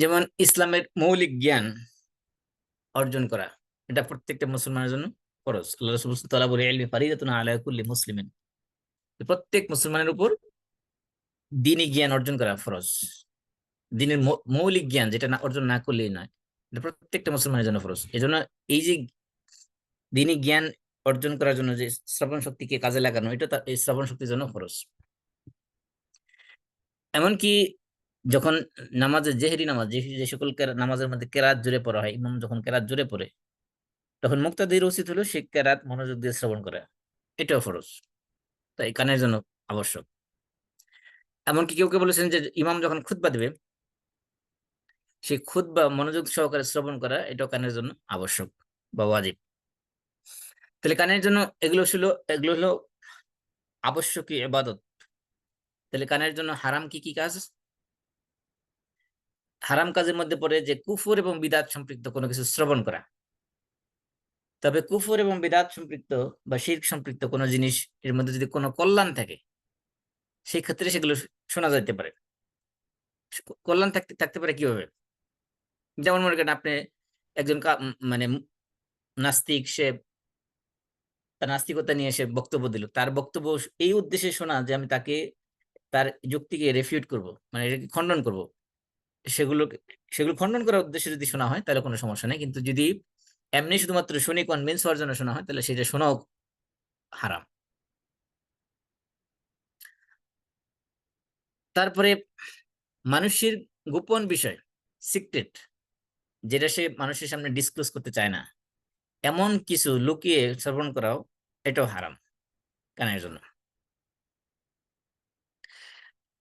যেমন ইসলামের মৌলিক জ্ঞান অর্জন করা, এটা প্রত্যেকটা মুসলমানের জন্য ফরজ। আল্লাহ রাসূল বলেছেন, তালাবুল ইলমি ফারিদাতুন আলা কুল্লি মুসলিমিন। প্রত্যেক মুসলমানের উপর দ্বীনি জ্ঞান অর্জন করা ফরজ। দ্বীনের মৌলিক জ্ঞান যেটা না অর্জন না করলেই নয়, এটা প্রত্যেকটা মুসলমানের জন্য ফরজ। এজন্য এই যে দ্বীনি জ্ঞান অর্জন করার জন্য যে শ্রবণ শক্তিকে কাজে লাগানো, এটা এই শ্রবণ শক্তির জন্য খরচ। এমনকি যখন নামাজের জেহেরি নামাজ, যে সকল নামাজের মধ্যে কেরাত জুড়ে পড়া হয়, ইমাম যখন কেরাত জুড়ে পড়ে, তখন মুক্তাদির উচিত হলো সে কেরাত মনোযোগ দিয়ে শ্রবণ করা, এটাও ফরজ। তাই কানের জন্য আবশ্যক। এমনকি কেউ কেউ বলেছেন যে ইমাম যখন খুতবা দেবে, সেই খুতবা মনোযোগ সহকারে শ্রবণ করা, এটাও কানের জন্য আবশ্যক বা ওয়াজিব। তাহলে কানের জন্য এগুলো হলো আবশ্যকীয় ইবাদত। তাহলে কানের জন্য হারাম কি কি কাজ? হারাম কাজের মধ্যে পড়ে যে কুফর এবং বিদাত সম্পৃক্ত কোনো কিছু শ্রবণ করা। তবে কুফর এবং বিদাত সম্পৃক্ত বা শিরক সম্পৃক্ত কোনো জিনিস এর মধ্যে যদি কোনো কল্যাণ থাকে, সেই ক্ষেত্রে সেগুলো শোনা যেতে পারে। কল্যাণ থাকতে থাকতে পারে কিভাবে? যেমন মনে করেন আপনি একজন মানে নাস্তিক, সে তার নাস্তিকতা নিয়ে সে বক্তব্য দিল, তার বক্তব্য এই উদ্দেশ্যে শোনা যে আমি তাকে তার যুক্তিকে রেফিউট করব, মানে এটাকে খণ্ডন করব, সেগুলো সেগুলো খণ্ডন করার উদ্দেশ্যে যদি শোনা হয় তাহলে কোনো সমস্যা নেই। কিন্তু যদি এমনি শুধুমাত্র শুনে কনভিন্স হওয়ার জন্য শোনা হয়, তাহলে সেটা শোনাও হারাম। তারপরে মানুষের গোপন বিষয়, সিক্রেট, যেটা সে মানুষের সামনে ডিসক্লোজ করতে চায় না, এমন কিছু লুকিয়ে শ্রবণ করাও, এটাও হারাম কানের জন্য।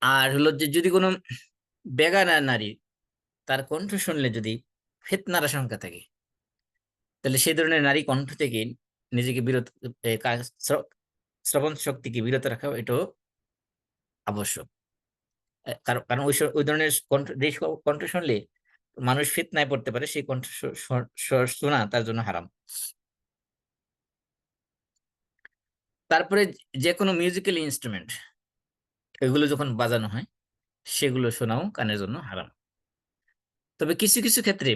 আর হলো যে যদি কোনো বেগানা নারী, তার কণ্ঠ শুনলে যদি ফিতনার আশঙ্কা থাকে, তাহলে সেই ধরনের নারী কণ্ঠ থেকে নিজেকে বিরত, শ্রবণ শক্তিকে বিরত রাখা, এটাও আবশ্যক। কারণ কারণ ওই ধরনের কণ্ঠ, যে কণ্ঠ শুনলে মানুষ ফিতনায় পড়তে পারে, সেই কণ্ঠ শোনা তার জন্য হারাম। তারপরে যে কোনো মিউজিক্যাল ইনস্ট্রুমেন্ট, এগুলো যখন বাজানো হয়, সেগুলো শোনাও কানের জন্য হারাম। তবে কিছু কিছু ক্ষেত্রে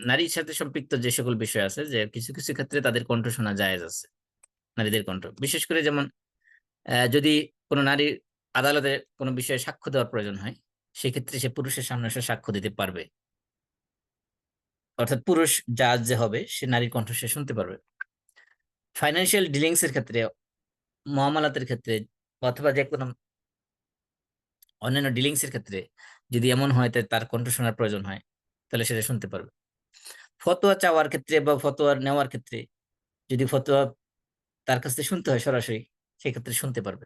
নারীর সাথে সম্পৃক্ত যে সকল বিষয় আছে, যে কিছু কিছু ক্ষেত্রে তাদের কণ্ঠ শোনা জায়েজ আছে, নারীদের কণ্ঠ। বিশেষ করে যেমন যদি কোনো নারী আদালতে কোনো বিষয়ে সাক্ষ্য দেওয়ার প্রয়োজন হয়, সেক্ষেত্রে সে পুরুষের সামনে এসে সাক্ষ্য দিতে পারবে। অর্থাৎ পুরুষ জাজ যে হবে, সে নারীর কণ্ঠ সে শুনতে পারবে। ফাইন্যান্সিয়াল ডিলিংস এর ক্ষেত্রে, মুআমালাতের ক্ষেত্রে, অথবা যে কোনো অন্যান্য ডিলিংস এর ক্ষেত্রে যদি এমন হয় তার কণ্ঠ শোনার প্রয়োজন হয়, তাহলে সেটা শুনতে পারবে। ফতোয়া চাওয়ার ক্ষেত্রে বা ফতোয়া নেওয়ার ক্ষেত্রে, যদি ফতোয়া তার কাছ থেকে শুনতে হয় সরাসরি, সেক্ষেত্রে শুনতে পারবে।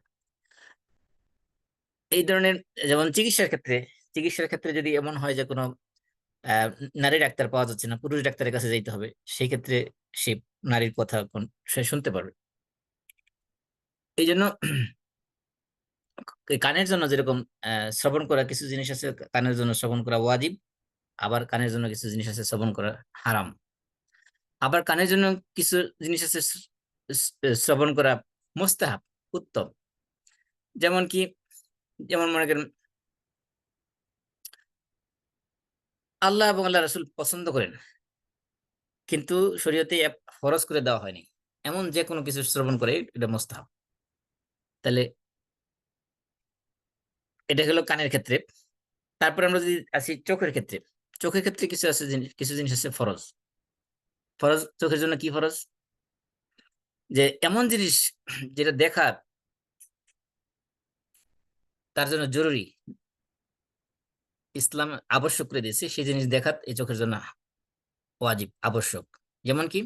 এই ধরনের, যেমন চিকিৎসার ক্ষেত্রে যদি এমন হয় যে কোনো আহ নারী ডাক্তার পাওয়া যাচ্ছে না, পুরুষ ডাক্তারের কাছে যাইতে হবে, সেই ক্ষেত্রে সে নারীর কথা সে শুনতে পারবে। এই জন্য কানের জন্য যেরকম শ্রবণ করা কিছু জিনিস আছে, কানের জন্য শ্রবণ করা ওয়াজিব, আবার কানের জন্য কিছু জিনিস আছে শ্রবণ করা হারাম। আবার কানের জন্য কিছু জিনিস আছে শ্রবণ করা মুস্তাহাব, উত্তম। যেমন কি? যেমন মনে করেন আল্লাহ এবং আল্লাহ রাসূল পছন্দ করেন, কিন্তু শরীয়তে ফরজ করে দেওয়া হয়নি, এমন যে কোনো কিছু শ্রবণ করে, এটা মুস্তাহাব। তাহলে এটা হলো কানের ক্ষেত্রে। তারপর আমরা যদি আসি চোখের ক্ষেত্রে, চোখের ক্ষেত্রে কিছু আছে জিনিস, কিছু জিনিস আছে ফরজ। ফরজ চোখের জন্য কি ফরজ? যে এমন জিনিস যেটা দেখা তার জন্য জরুরি, ইসলাম আবশ্যক করে দিয়েছে, সেই জিনিস দেখা এই চোখের জন্য ওয়াজিব, আবশ্যক। যেমন কি?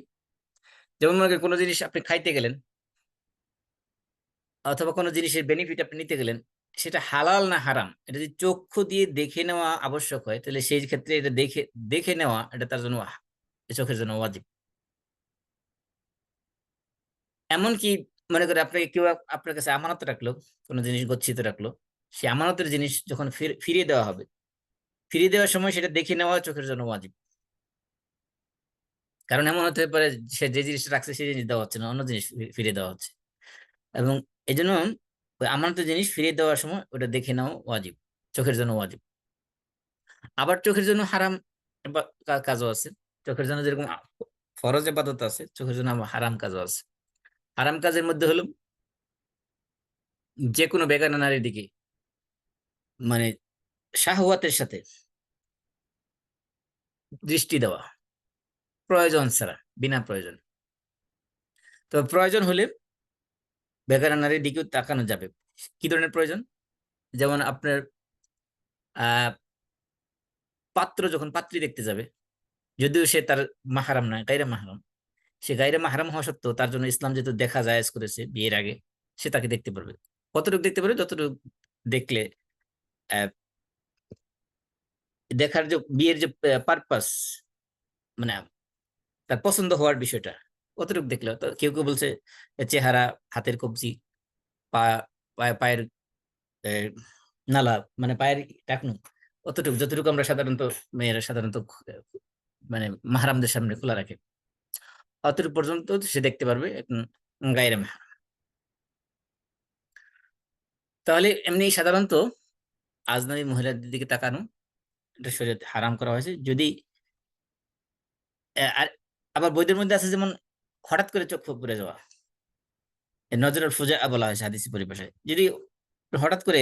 যেমন মনে করেন কোনো জিনিস আপনি খাইতে গেলেন, অথবা কোনো জিনিসের বেনিফিট আপনি নিতে গেলেন, সেটা হালাল না হারাম, এটা যদি চক্ষু দিয়ে দেখে নেওয়া আবশ্যক হয়, তাহলে সেই ক্ষেত্রে এটা দেখে দেখে নেওয়া, এটা তার জন্য চোখের জন্য ওয়াজিব। এমনকি মনে করে আপনাকে কেউ আপনার কাছে আমানত রাখলো, কোনো জিনিস গচ্ছিত রাখলো, সে আমানতের জিনিস যখন ফিরিয়ে দেওয়া হবে, ফিরিয়ে দেওয়ার সময় সেটা দেখে নেওয়া চোখের জন্য ওয়াজিব। কারণ এমন হতে পারে সে যে জিনিসটা রাখছে সেই জিনিস দেওয়া হচ্ছে না, অন্য জিনিস ফিরিয়ে দেওয়া হচ্ছে। এবং এই জন্য ওই আমানতের জিনিস ফিরিয়ে দেওয়ার সময় ওটা দেখে নেওয়া ওয়াজিব, চোখের জন্য ওয়াজিব। আবার চোখের জন্য হারাম কাজও আছে। চোখের জন্য যেরকম ফরজ ইবাদত আছে, চোখের জন্য আবার হারাম কাজও আছে। হারাম কাজের মধ্যে হলো যে কোনো বেগানা নারীর দিকে মানে শাহওয়াতের সাথে দৃষ্টি দেওয়া, প্রয়োজন ছাড়া, বিনা প্রয়োজন। তো প্রয়োজন হলে বেগানা নারীর দিকেও তাকানো যাবে। কি ধরনের প্রয়োজন? যেমন আপনার আহ পাত্র যখন পাত্রী দেখতে যাবে, যদিও সে তার মাহারাম নয়, গায়রে মাহারাম, সে গায়রে মাহারাম হওয়া সত্ত্বেও তার জন্য ইসলাম যেহেতু দেখা জায়েজ করেছে বিয়ের আগে, সে তাকে দেখতে পারবে। কতটুকু দেখতে পারবে? যতটুকু দেখলে আহ, দেখার যে বিয়ের যে পারপাস, মানে তার পছন্দ হওয়ার বিষয়টা কতটুকু দেখলে। তো কেউ কেউ বলছে চেহারা, হাতের কবজি, পা, পায়ের আহ, নালা, মানে পায়ের টাকনু, অতটুকু যতটুকু আমরা সাধারণত মেয়েরা সাধারণত মানে মাহারামদের সামনে খোলা রাখে, অতটুকু পর্যন্ত সে দেখতে পারবে গায়রে মাহারাম। তাহলে এমনি সাধারণত আজনবী মহিলাদের দিকে তাকানো এটা শরীয়তে হারাম করা হয়েছে। যদি আর আবার বইদের মধ্যে আছে যেমন হঠাৎ করে চোখ পড়ে যাওয়া, নজরুল ফুজা বলা হয়েছে হাদিসি পরিভাষায়। যদি হঠাৎ করে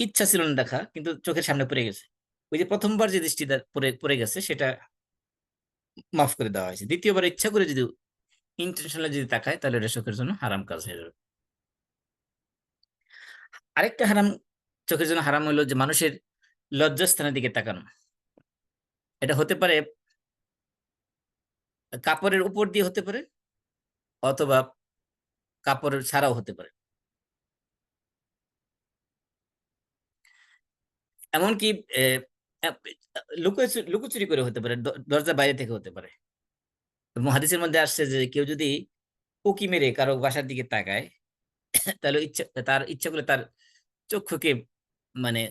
ইচ্ছা ছিল না দেখা কিন্তু চোখের সামনে পড়ে গেছে, ওই যে প্রথমবার যে দৃষ্টিটা পড়ে পড়ে গেছে সেটা মাফ করে দেওয়া হয়েছে। দ্বিতীয়বার ইচ্ছা করে যদি ইন্টেনশনালি যদি তাকায় তাহলে এটা চোখের জন্য হারাম কাজ হয়ে যাবে। আরেকটা হারাম, চোখের জন্য হারাম হলো যে মানুষের লজ্জাস্থানের দিকে তাকানো। এটা হতে পারে কাপড়ের উপর দিয়ে হতে পারে, অথবা কাপড়ের ছাড়াও হতে পারে। এমনকি আহ, আহ, লুকোচুরি করে হতে পারে, দরজা বাইরে থেকে হতে পারে। হাদিসের মধ্যে আসছে যে কেউ যদি উকি মেরে কারো বাসার দিকে তাকায়, তাহলে তার ইচ্ছা করলে তার চক্ষুকে মানে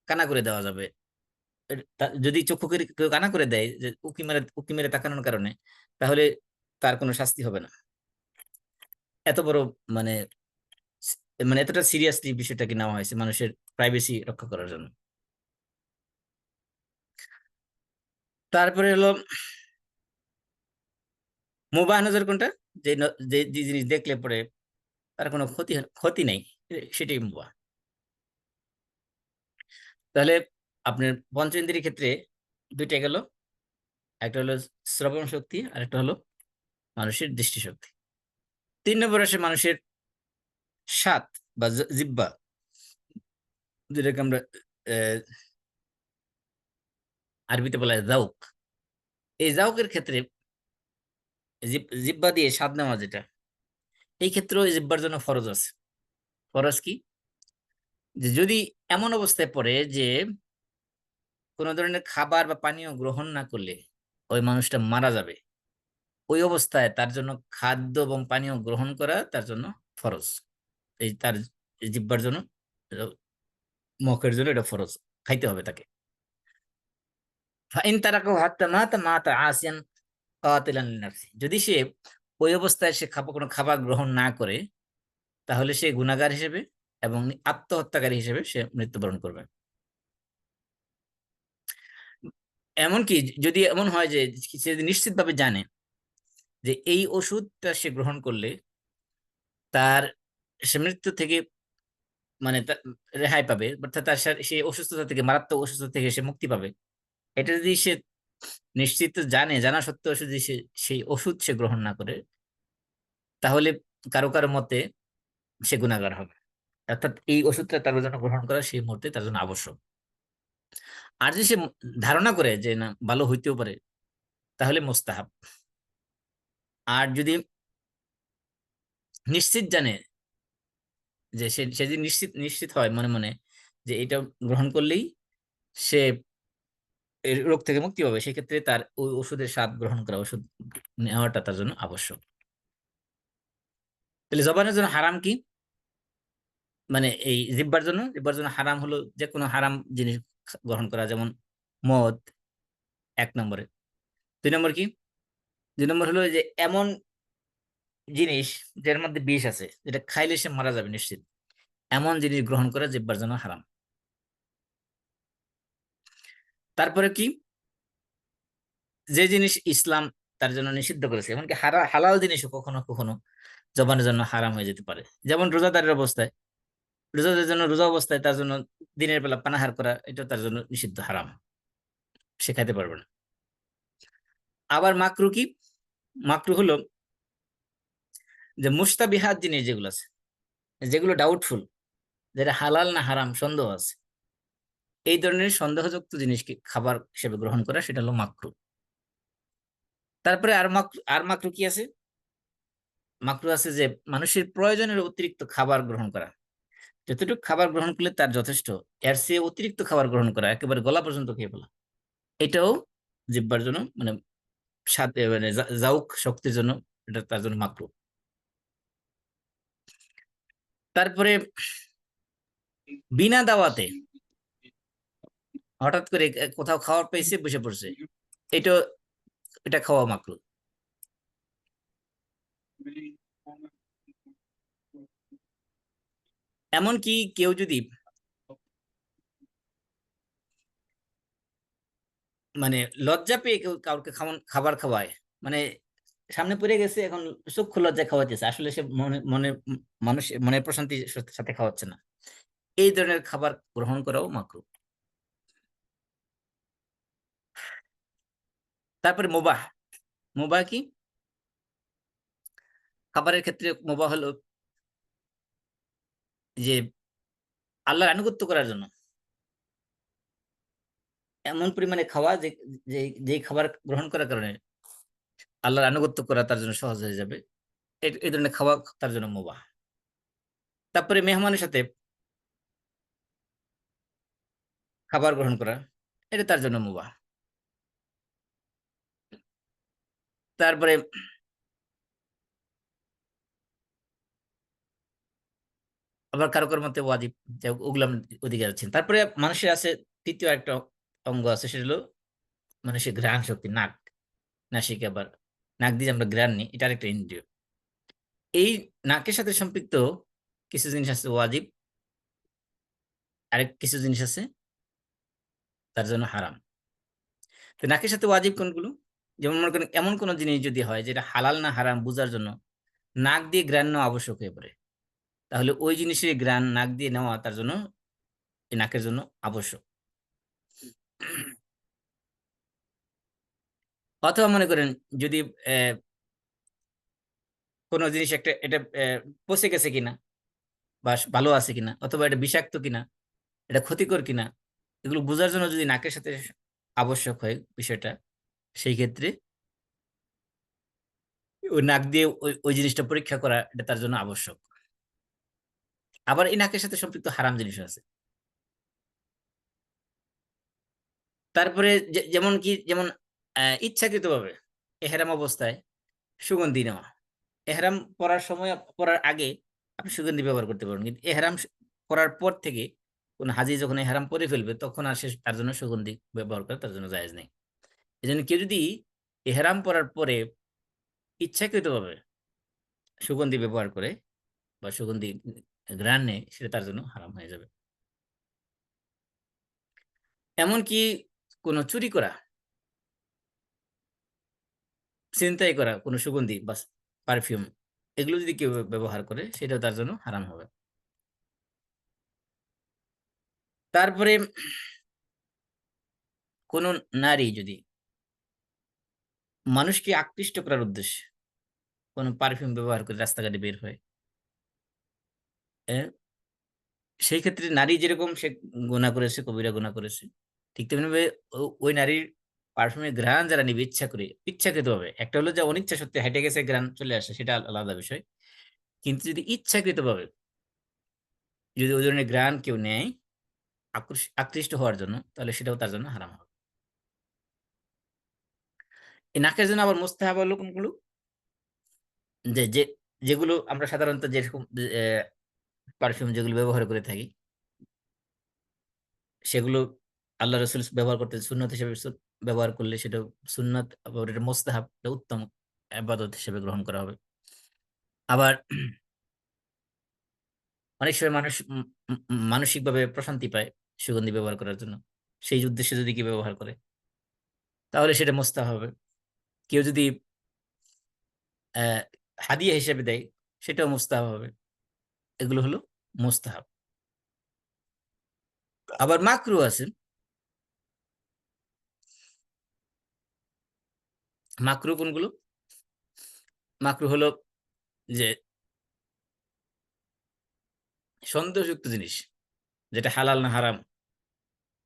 কানা করে দেওয়া যাবে। যদি চক্ষুকে কেউ কানা করে দেয় যে উকি মেরে তাকানোর কারণে, তাহলে তার কোনো শাস্তি হবে না। এত বড় মানে মানে এতটা সিরিয়াসলি বিষয়টাকে নেওয়া হয়েছে মানুষের প্রাইভেসি রক্ষা করার জন্য। তারপরে হলো মুবাহ নজর কোনটা? যে জিনিস দেখলে পরে তার কোনো ক্ষতি নেই, সেটাই মুবাহ। তাহলে আপনার পঞ্চেন্দ্রিয়ের ক্ষেত্রে দুইটা গেল, একটা হলো শ্রবণ শক্তি আর একটা হলো মানুষের দৃষ্টিশক্তি। 3 নম্বর আসে মানুষের স্বাদ বা জিহ্বা, যেটাকে আমরা আহ, আরবিতে বলা হয় জাউক। এই জাউকের ক্ষেত্রে জিহ্বা দিয়ে স্বাদ নেওয়া যেটা, এই ক্ষেত্রেও এই জিহ্বার জন্য ফরজ আছে। ফরজ কি? যে যদি এমন অবস্থায় পড়ে যে কোনো ধরনের খাবার বা পানীয় গ্রহণ না করলে ওই মানুষটা মারা যাবে, ওই অবস্থায় তার জন্য খাদ্য এবং পানীয় গ্রহণ করা তার জন্য ফরজ। এই তার জিহ্বার জন্য, মুখের জন্য এটা ফরজ, খাইতে হবে তাকে। ফাইন তারাকাহু হাত্তা মাতা মাতা আসিয়ান কাতিলান লিনাফসি, যদি সে ওই অবস্থায় সে কোনো খাবার গ্রহণ না করে তাহলে সে গুনাহগার হিসেবে এবং আত্মহত্যাকারী হিসেবে সে মৃত্যুবরণ করবে। এমনকি যদি এমন হয় যে সে যদি নিশ্চিতভাবে জানে যে এই ওষুধটা সে গ্রহণ করলে তার সে মৃত্যু থেকে মানে রেহাই পাবে, অর্থাৎ তার সেই অসুস্থতা থেকে, মারাত্মক অসুস্থতা থেকে সে মুক্তি পাবে, এটা যদি সে নিশ্চিত জানা সত্ত্বেও যদি সে সেই ওষুধ সে গ্রহণ না করে, তাহলে কারো কারো মতে সে গুনাহগার হবে। অর্থাৎ এই ওষুধটা তার জন্য গ্রহণ করা সেই মুহূর্তে তার জন্য আবশ্যক। আর যদি সে ধারণা করে যে না ভালো হইতেও পারে, তাহলে মোস্তাহাব। আর যদি নিশ্চিত জানে যে সে যদি নিশ্চিত নিশ্চিত হয় মনে মনে যে এটা গ্রহণ করলেই সে এই রোগ থেকে মুক্তি পাবে, সেক্ষেত্রে তার ওই ওষুধের স্বাদ গ্রহণ করা, ওষুধ নেওয়াটা তার জন্য আবশ্যক। তাহলে জবানের জন্য হারাম কি? মানে এই জিহ্বার জন্য হারাম হলো যে কোনো হারাম জিনিস গ্রহণ করা, যেমন মদ, 1 নম্বরে। 2 নম্বর কি? 2 নম্বর হলো যে এমন জিনিস যার মধ্যে বিষ আছে, যেটা খাইলে সে মারা যাবে নিশ্চিত, এমন জিনিস গ্রহণ করা জিহ্বার জন্য হারাম। তারপরে কি? যে জিনিস ইসলাম তার জন্য নিষিদ্ধ করেছে, এমনকি হালাল জিনিসও কখনো কখনো জবানের জন্য হারাম হয়ে যেতে পারে। যেমন রোজাদারের অবস্থায়, রোজাদারের জন্য রোজা অবস্থায় তার জন্য দিনের বেলা পানাহার করা, এটা তার জন্য নিষিদ্ধ, হারাম, সে খাইতে পারবে না। আবার মাকরু কি? মাকরু হলো যে মুস্তাবিহাত জিনিস যেগুলো আছে, যেগুলো ডাউটফুল, যেটা হালাল না হারাম সন্দেহ আছে, এই ধরনের সন্দেহযুক্ত জিনিসকে খাবার হিসেবে গ্রহণ করা, সেটা হলো মাকরু। তারপরে আর মাকরু কি আছে? মাকরু আছে যে মানুষের প্রয়োজনের অতিরিক্ত খাবার গ্রহণ করা, যতটুকু খাবার গ্রহণ করলে তার যথেষ্ট, এর চেয়ে অতিরিক্ত খাবার গ্রহণ করা, একেবারে গলা পর্যন্ত খেয়ে ফেলা, এটাও জিহ্বার জন্য, মানে স্বাদ, মানে জাউক শক্তির জন্য, এটা তার জন্য মাকরু। তারপরে বিনা দাওয়াতে হঠাৎ করে কোথাও খাওয়ার পেয়েছে, বসে পড়ছে, এটা এটা খাওয়া মাকরু। এমনকি কেউ যদি মানে লজ্জা পেয়ে কেউ কাউকে খাবার খাওয়ায়, মানে সামনে পড়ে গেছে, এখন চক্ষু লজ্জায় খাওয়াইতেছে, আসলে সে মনে মনে মানুষ মনের প্রশান্তির সাথে খাওয়াচ্ছে না, এই ধরনের খাবার গ্রহণ করাও মাকরু। তারপরে মুবাহ। মুবাহ কি? খাবারের ক্ষেত্রে মুবাহ হলো যে আল্লাহর আনুগত্য করার জন্য এমন পরিমাণে খাওয়া যে, যে যে খাবার গ্রহণ করার কারণে আল্লাহর আনুগত্য করা তার জন্য সহজ হয়ে যাবে, এই ধরনের খাওয়া তার জন্য মুবাহ। তারপরে মেহমানের সাথে খাবার গ্রহণ করা, এটা তার জন্য মুবাহ। তারপরে আবার কারো কারো মতে ওয়াজিব, যে ওগুলো আমরা ওদিকে যাচ্ছেন। তারপরে মানুষের আছে তৃতীয় একটা অঙ্গ আছে, সেটা হলো মানুষের ঘ্রাণ শক্তি, নাক, নাসিকা, আবার নাক দিয়ে আমরা ঘ্রাণ নিই, এটা আরেকটা ইন্দ্রিয়। এই নাকের সাথে সম্পৃক্ত কিছু জিনিস আছে ওয়াজিব, আরেক কিছু জিনিস আছে তার জন্য হারাম। তো নাকের সাথে ওয়াজিব কোনগুলো? যেমন মনে করেন এমন কোন জিনিস যদি হয় যেটা হালাল না হারাম বোঝার জন্য নাক দিয়ে ঘ্রাণ নেওয়া আবশ্যক হয়ে পড়ে, তাহলে ওই জিনিসের ঘ্রাণ নাক দিয়ে নেওয়া তার জন্য, এই নাকের জন্য আবশ্যক। অথবা মনে করেন যদি আহ, কোনো জিনিস একটা, এটা পচে গেছে কিনা, বা ভালো আছে কিনা, অথবা এটা বিষাক্ত কিনা, এটা ক্ষতিকর কিনা, এগুলো বোঝার জন্য যদি নাকের সাথে আবশ্যক হয় বিষয়টা, সেই ক্ষেত্রে ওই নাক দিয়ে ওই জিনিসটা পরীক্ষা করা, এটা তার জন্য আবশ্যক। আবার এই নাকের সাথে সম্পৃক্ত হারাম জিনিস আছে। তারপরে যেমন কি, যেমন ইচ্ছাকৃতভাবে এহরাম অবস্থায় সুগন্ধি নেওয়া, এহরাম পরার সময়, পরার আগে আপনি সুগন্ধি ব্যবহার করতে পারবেন, কিন্তু এহরাম করার পর থেকে কোন হাজি যখন এহরাম পরে ফেলবে, তখন আর সে তার জন্য সুগন্ধি ব্যবহার করা তার জন্য জায়েজ নেই। এই জন্য কেউ যদি এহরাম পরার পরে ইচ্ছাকৃতভাবে সুগন্ধি ব্যবহার করে বা সুগন্ধি ঘ্রাণ নেয়, সেটা তার জন্য হারাম হয়ে যাবে। এমনকি কোনো চুরি করা, ছিনতাই করা কোনো সুগন্ধি বা পারফিউম, এগুলো যদি কেউ ব্যবহার করে, সেটাও তার জন্য হারাম হবে। তারপরে কোন নারী যদি মানুষকে আকৃষ্ট করার উদ্দেশ্যে কোনো পারফিউম ব্যবহার করে রাস্তাঘাটে বের হয়, আহ, সেই ক্ষেত্রে নারী যেরকম সে গুনাহ করেছে, কবিরা গুনাহ করেছে, ঠিক তেমনি ওই নারীর পারফিউমের ঘ্রাণ যারা নিবে ইচ্ছা করে, ইচ্ছাকৃত হবে, একটা হলো যে অনিচ্ছা সত্যি হেঁটে গেছে ঘ্রাণ চলে আসে, সেটা আলাদা বিষয়, কিন্তু যদি ইচ্ছাকৃত ভাবে যদি ওই ধরনের ঘ্রাণ কেউ নেয় আকৃষ্ট হওয়ার জন্য, তাহলে সেটাও তার জন্য হারাম হবে। এই নাকের জন্য আবার মুস্তাহাব হলো কোনগুলো? যে যে যেগুলো আমরা সাধারণত যেরকম পারফিউম যেগুলো ব্যবহার করে থাকি, সেগুলো আল্লাহ রসুল ব্যবহার করতে সুন্নত হিসেবে ব্যবহার করলে সেটা সুন্নত, আবার এটা মোস্তাহাব, এটা উত্তম ইবাদত হিসেবে গ্রহণ করা হবে। আবার অনেক সময় মানুষ মানসিকভাবে প্রশান্তি পায় সুগন্ধি ব্যবহার করার জন্য, সেই উদ্দেশ্যে যদি কি ব্যবহার করে তাহলে সেটা মোস্তাহাব হবে। কেউ যদি আহ হাদিয়া হিসেবে দেয় সেটাও মোস্তাহাব হবে। এগুলো হলো মোস্তাহাব। আবার মাকরু আছে। মাকরু কোনগুলো? মাকরু হলো যে সন্দেহযুক্ত জিনিস, যেটা হালাল না হারাম,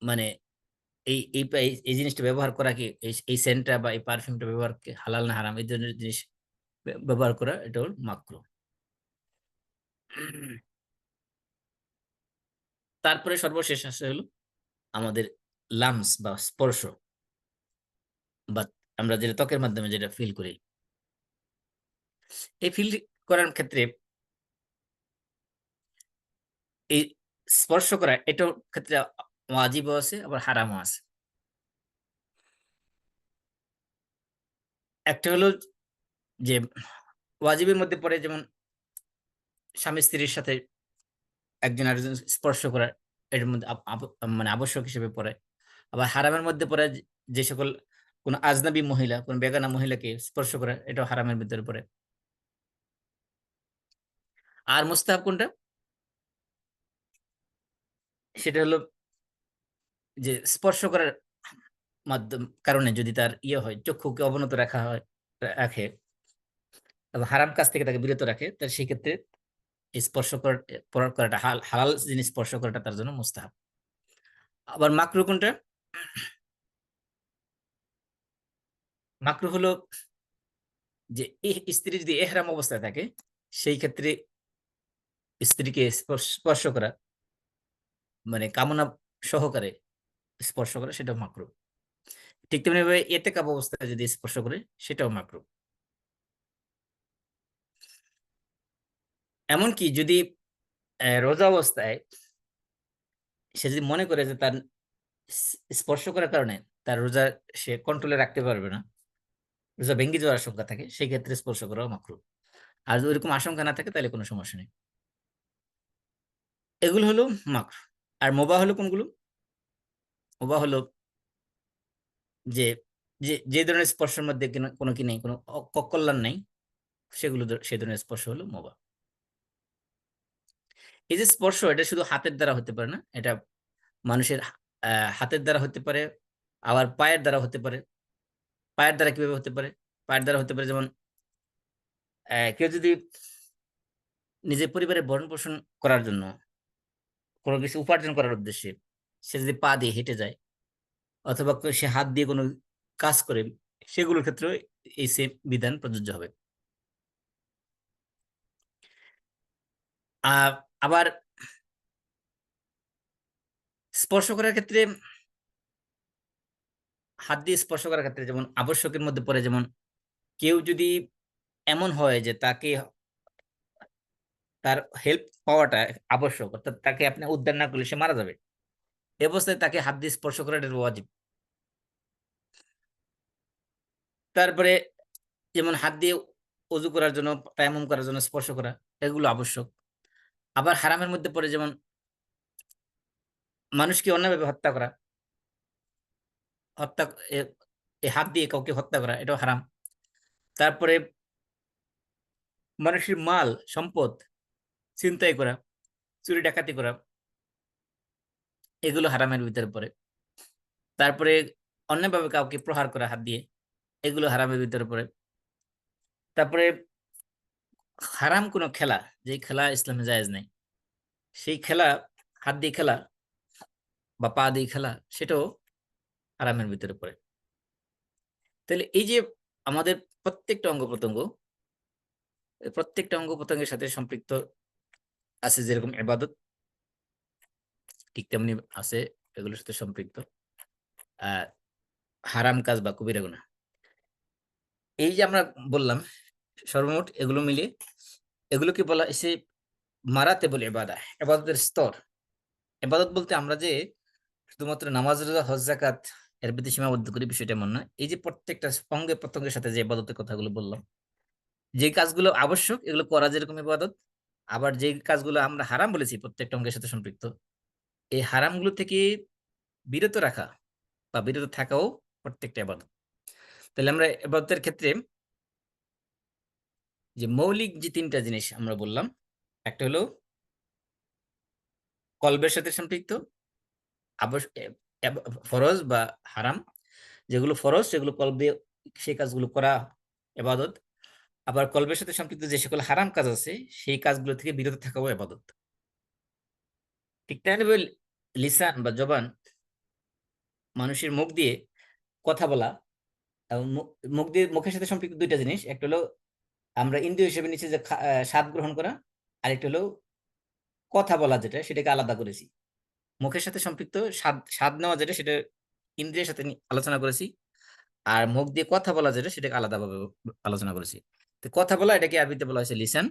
মানে এই জিনিসটা ব্যবহার করা কি, এই সেন্টটা বা এই পারফিউমটা ব্যবহার কি হালাল না হারাম, এই ধরনের জিনিস ব্যবহার করা, এটা হল মাকরু। তারপরে সর্বশেষ আসে হলো আমাদের লামস বা স্পর্শ, বা আমরা যেটা ত্বকের মাধ্যমে যেটা ফিল করি। এই ফিল করার ক্ষেত্রে এই স্পর্শ করা এটার ক্ষেত্রে ওয়াজিবও আছে আবার হারামও আছে। একটা হলো যে ওয়াজিবের মধ্যে পড়ে, যেমন স্বামী স্ত্রীর সাথে একজন আরেকজন স্পর্শ করা, এর মধ্যে মানে আবশ্যক হিসেবে পড়ে। আবার হারামের মধ্যে পড়ে যে সকল কোন আজনাবী মহিলা, কোন বেগানা মহিলাকে স্পর্শ করা, এটাও হারামের ভিতরে পড়ে। আর মুস্তাহাব কোনটা? সেটা হলো যে স্পর্শ করার মাধ্যম কারণে যদি তার ইয়ে হয়, চক্ষুকে অবনত রাখা হয়, রাখে, এবং হারাম কাজ থেকে তাকে বিরত রাখে, তাহলে সেই ক্ষেত্রে এই স্পর্শ করাটা হালাল জিনিস স্পর্শ করাটা তার জন্য মুস্তাহাব। আবার মাকরু কোনটা? মাকরু হলো যে স্ত্রী যদি এহরাম অবস্থায় থাকে, সেই ক্ষেত্রে স্ত্রীকে স্পর্শ করা, মানে কামনা সহকারে স্পর্শ করা, সেটাও মাকরু। ঠিক তেমনি ভাবে এতেকাব অবস্থায় যদি স্পর্শ করে, সেটাও মাকরু। এমনকি যদি রোজা অবস্থায় সে যদি মনে করে যে তার স্পর্শ করার কারণে তার রোজা সে কন্ট্রোলে রাখতে পারবে না, রোজা ভেঙে যাওয়ার আশঙ্কা থাকে, সেই ক্ষেত্রে স্পর্শ করাও মাকরু। আর যদি ওইরকম আশঙ্কা না থাকে তাহলে কোনো সমস্যা নেই। এগুলো হলো মাকরু। আর মোবা হলো কোনগুলো? মোবা হলো যে যে যে ধরনের স্পর্শের মধ্যে কোনো কি নেই, কোনো অকল্যাণ নেই, সেগুলো সে ধরনের স্পর্শ হলো মোবা। এই যে স্পর্শ, এটা শুধু হাতের দ্বারা হতে পারে না, এটা মানুষের হাতের দ্বারা হতে পারে, আবার পায়ের দ্বারা হতে পারে। পায়ের দ্বারা কিভাবে হতে পারে? পায়ের দ্বারা হতে পারে যেমন কেউ যদি নিজের পরিবারের ভরণ পোষণ করার জন্য, কোনো কিছু উপার্জন করার উদ্দেশ্যে সে যদি পা দিয়ে হেঁটে যায়, অথবা সে হাত দিয়ে কোনো কাজ করে, সেগুলোর ক্ষেত্রে এই সেম বিধান প্রযোজ্য হবে। আবার স্পর্শ করার ক্ষেত্রে, হাত দিয়ে স্পর্শ করার ক্ষেত্রে যেমন আবশ্যকের মধ্যে পড়ে, যেমন কেউ যদি এমন হয় যে তাকে, তার হেল্প পাওয়াটা আবশ্যক, অর্থাৎ তাকে আপনি উদ্ধার না করলে সে মারা যাবে, এই অবস্থায় তাকে হাত দিয়ে স্পর্শ করাটা ওয়াজিব। তারপরে যেমন হাত দিয়ে অজু করার জন্য, তায়াম্মুম করার জন্য স্পর্শ করা, এগুলো আবশ্যক। আবার হারামের মধ্যে পড়ে যেমন মানুষকে অন্যায়ভাবে হত্যা করা, হত্যা এ হাত দিয়ে কাউকে হত্যা করা, এটাও হারাম। তারপরে মানুষের মাল সম্পদ ছিনতাই করা, চুরি ডাকাতি করা, এগুলো হারামের ভিতরে পড়ে। তারপরে অন্যায়ভাবে কাউকে প্রহার করা হাত দিয়ে, এগুলো হারামের ভিতরে পড়ে। তারপরে হারাম কোনো খেলা, যে খেলা ইসলামে জায়েজ নাই, সেই খেলা, হাত দিয়ে খেলা বা পা দিয়ে খেলা, সেটাও হারামের ভিতরে পড়ে। তাহলে এই যে আমাদের প্রত্যেকটা অঙ্গ প্রত্যঙ্গ, প্রত্যেকটা অঙ্গ প্রত্যঙ্গের সাথে সম্পৃক্ত আছে, যেরকম ইবাদত ঠিক তেমনি আছে এগুলোর সাথে সম্পৃক্ত আহ হারাম কাজ বা কবিরা গুনাহ। এই যে আমরা বললাম, সর্বমোট এগুলো মিলিয়ে এগুলোকে বলা হয়েছে মারাতেবুল ইবাদাহ, ইবাদতের স্তর। ইবাদত বলতে আমরা যে শুধুমাত্র নামাজ, রোজা, হজ, যাকাত এর ভিতরে সীমাবদ্ধ করি, বিষয়টা এমন না। এই যে প্রত্যেকটা অঙ্গে প্রত্যঙ্গের সাথে যে ইবাদতের কথাগুলো বললাম, যে কাজগুলো আবশ্যক এগুলো করা যেরকম ইবাদত, আবার যে কাজগুলো আমরা হারাম বলেছি প্রত্যেকটা অঙ্গের সাথে সম্পৃক্ত, এই হারামগুলো থেকে বিরত রাখা বা বিরত থাকাও প্রত্যেকটা ইবাদত। তাহলে আমরা ইবাদতের ক্ষেত্রে যে মৌলিক যে তিনটা জিনিস আমরা বললাম, একটা হলো কলবের সাথে সম্পৃক্ত, ফরজ বা হারাম, যেগুলো ফরজ সেগুলো কলব দিয়ে সেই কাজগুলো করা ইবাদত। আবার কলবের সাথে সম্পৃক্ত যে সকল হারাম কাজ আছে সেই কাজগুলো থেকে বিরত থাকাও ইবাদত। ঠিক তেমনি লিসান বা জবান, মানুষের মুখ দিয়ে কথা বলা, এবং মুখ দিয়ে, মুখের সাথে সম্পৃক্ত দুইটা জিনিস, একটা হলো আমরা ইন্দ্রিয় হিসেবে নিচ্ছি যে স্বাদ গ্রহণ করা, আরেকটা হলো কথা বলা, যেটা সেটাকে আলাদা করেছি। মুখের সাথে সম্পৃক্ত স্বাদ স্বাদ নেওয়া যেটা, সেটা ইন্দ্রিয়ের সাথে আলোচনা করেছি। আর মুখ দিয়ে কথা বলা যেটা, সেটাকে আলাদাভাবে আলোচনা করেছি। তো কথা বলা, এটাকে আরবিতে বলা হয়েছে লিসান।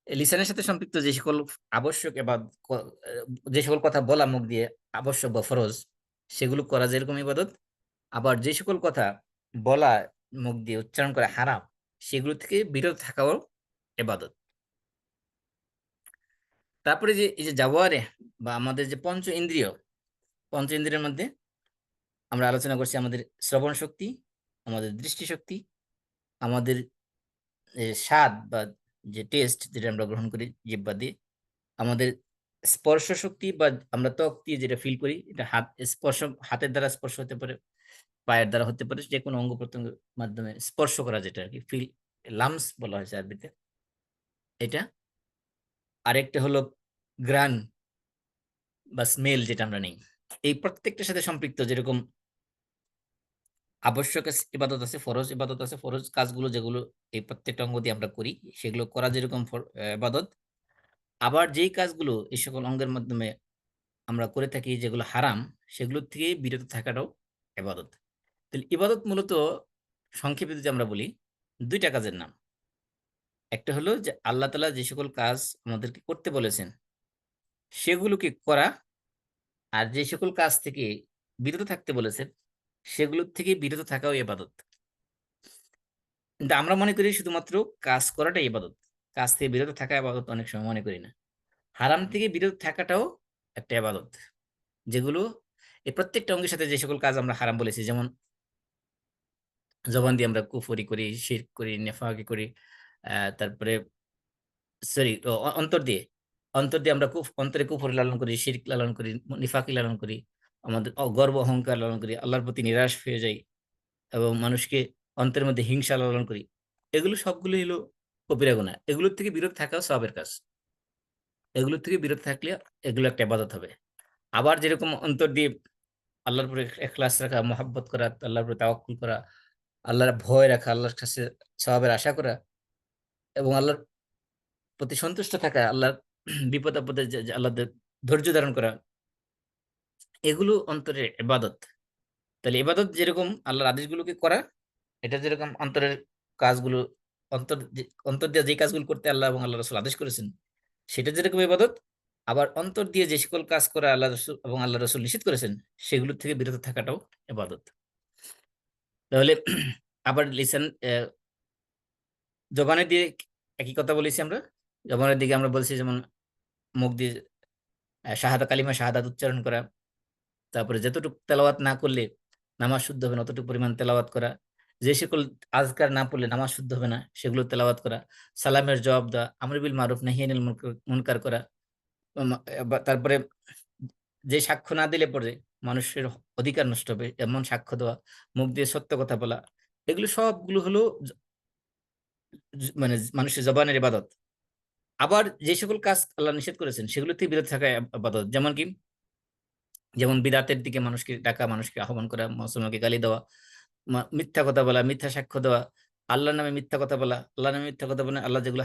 এই লিসানের সাথে সম্পৃক্ত যে সকল আবশ্যক বা যে সকল কথা বলা মুখ দিয়ে আবশ্যক বা ফরজ, সেগুলো করা যেরকম ইবাদত। আবার যে সকল কথা বলা মুখ দিয়ে উচ্চারণ করা হারাম, সেগুলো থেকে বিরত থাকাও ইবাদত। তারপরে যে এই যে জাওয়ারে বা আমাদের যে পঞ্চ ইন্দ্রিয়, পঞ্চ ইন্দ্রিয়ের মধ্যে আমরা আলোচনা করছি আমাদের শ্রবণ শক্তি, আমাদের দৃষ্টিশক্তি, আমাদের স্বাদ বা যে টেস্ট যেটা আমরা গ্রহণ করি জিহ্বা দিয়ে, আমাদের স্পর্শ শক্তি বা আমরা ত্বক দিয়ে যেটা ফিল করি, এটা হাত স্পর্শ, হাতের দ্বারা স্পর্শ হতে পারে, পায়ের দ্বারা হতে পারে, যে কোনো অঙ্গ প্রত্যঙ্গের মাধ্যমে স্পর্শ করা, যেটা আর কি ফিল, লামস বলা হয়েছে আরবিতে এটা। আরেকটা হলো গ্রান বা স্মেল, যেটা আমরা নেই। এই প্রত্যেকটার সাথে সম্পৃক্ত যেরকম আবশ্যক ইবাদত আছে, ফরজ ইবাদত আছে, ফরজ কাজগুলো যেগুলো এই প্রত্যেকটা অঙ্গ দিয়ে আমরা করি, সেগুলো করা যেরকম ইবাদত, আবার যেই কাজগুলো এই সকল অঙ্গের মাধ্যমে আমরা করে থাকি যেগুলো হারাম, সেগুলোর থেকে বিরত থাকাটাও ইবাদত। তাহলে ইবাদত মূলত সংক্ষেপে যদি আমরা বলি, দুইটা কাজের নাম। একটা হলো যে আল্লাহ তাআলা যে সকল কাজ আমাদেরকে করতে বলেছেন সেগুলোকে করা, আর যে সকল কাজ থেকে বিরত থাকতে বলেছেন সেগুলোর থেকে বিরত থাকাও ইবাদত। কিন্তু আমরা মনে করি শুধুমাত্র কাজ করাটাই ইবাদত, কাজ থেকে বিরত থাকা ইবাদত অনেক সময় মনে করি না। হারাম থেকে বিরত থাকাটাও একটা ইবাদত, যেগুলো এই প্রত্যেকটা অঙ্গের সাথে যে সকল কাজ আমরা হারাম বলেছি, যেমন জবান দিয়ে আমরা কুফরি করি, শিরক করি, নেফাকি করি, তারপরে সরি অন্তর দিয়ে আমরা অন্তরে কুফরি লালন করি, শিরক লালন করি, নিফাকি লালন করি, আমাদের গর্ব অহংকার লালন করি, আল্লাহর প্রতি নিরাশ হয়ে যাই, এবং মানুষকে অন্তরের মধ্যে হিংসা লালন করি। এগুলো সবগুলো হলো কবিরা গুনাহ। এগুলোর থেকে বিরত থাকাও সওয়াবের কাজ। এগুলোর থেকে বিরত থাকলে এগুলো একটা ইবাদত হবে। আবার যেরকম অন্তর দিয়ে আল্লাহর উপরে ইখলাস রাখা, মহাব্বত করা, আল্লাহর উপরে তাওয়াক্কুল করা, আল্লাহর ভয় রাখা, আল্লাহর কাছে সওয়াবের আশা করা, এবং আল্লাহর প্রতি সন্তুষ্ট থাকা, আল্লাহর বিপদ আপদে যে আল্লাহর ধৈর্য ধারণ করা, এগুলো অন্তরের ইবাদত। তাহলে ইবাদত যেরকম আল্লাহর আদেশগুলোকে করা, এটা যেরকম অন্তরের কাজগুলো, অন্তর দিয়ে যে কাজগুলো করতে আল্লাহ এবং আল্লাহ রাসূল আদেশ করেছেন সেটা যেরকম ইবাদত, আবার অন্তর দিয়ে যে সকল কাজ করা আল্লাহ রাসূল এবং আল্লাহ রাসূল নিষেধ করেছেন সেগুলোর থেকে বিরত থাকাটাও ইবাদত। তাহলে আবার লিসান, জবানের দিয়ে একই কথা বলেছি আমরা। জবানের দিকে আমরা বলছি যেমন মুখ দিয়ে কালিমা শাহাদাত উচ্চারণ করা, তারপরে যতটুকু তেলাওয়াত না করলে নামাজ শুদ্ধ হবে না অতটুকু পরিমাণ তেলাওয়াত করা, যে সকল আজকার না পড়লে নামাজ শুদ্ধ হবে না সেগুলো তেলাওয়াত করা, সালামের জবাব দেওয়া, আমর বিল মারুফ নাহি আনিল মুনকার করা, তারপরে যে সাক্ষ্য না দিলে পরে মানুষের অধিকার নষ্ট হবে এমন সাক্ষ্য দেওয়া, মুখ দিয়ে সত্য কথা বলা, এগুলো সবগুলো হলো মানে মানুষের জবানের ইবাদত। আবার যে সকল কাজ আল্লাহ নিষেধ করেছেন সেগুলো থেকে বিরত থাকা ইবাদত, যেমন কি, যেমন বিদাতের দিকে মানুষকে ডাকা, মানুষকে আহ্বান করা, মুসলমানকে গালি দেওয়া, মিথ্যা কথা বলা, মিথ্যা সাক্ষ্য দেওয়া, আল্লাহর নামে মিথ্যা কথা বলা, আল্লাহ নামে মিথ্যা কথা বলে আল্লাহ যেগুলো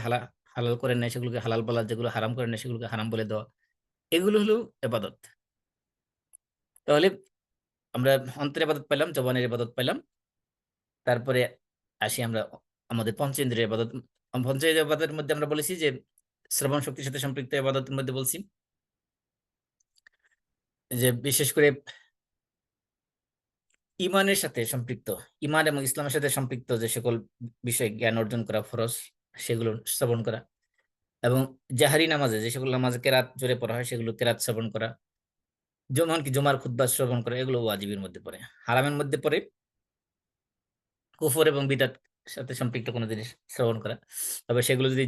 হালাল করেন নাই সেগুলোকে হালাল বলা, যেগুলো হারাম করেন নাই সেগুলোকে হারাম বলে দেওয়া, এগুলো হলো ইবাদত। তাহলে আমরা অন্তরের ইবাদত পাইলাম, জবানের ইবাদত পাইলাম, তারপরে আসি আমরা আমাদের পঞ্চেন্দ্রিয়ের ইবাদত, পঞ্চায়েত ইবাদতের মধ্যে আমরা বলেছি যে শ্রবণ শক্তির সাথে সম্পৃক্ত ইবাদতের মধ্যে বলছি যে বিশেষ করে ইমানের সাথে সম্পৃক্ত, ইমান এবং ইসলামের সাথে সম্পৃক্ত যে সকল বিষয়ে জ্ঞান অর্জন করা ফরজ, সেগুলো শ্রবণ করা, এবং জাহারি নামাজে যে সকল নামাজে কেরাত জোরে পড়া হয় সেগুলো কেরাত শ্রবণ করা, যেমন কি জুমার খুতবা শ্রবণ করা, এগুলো ওয়াজিবের মধ্যে পড়ে। হারামের মধ্যে পড়ে কুফর এবং বিদআত সাথে সম্পৃক্ত কোনো জিনিস শ্রবণ করা, তবে সেগুলো যদি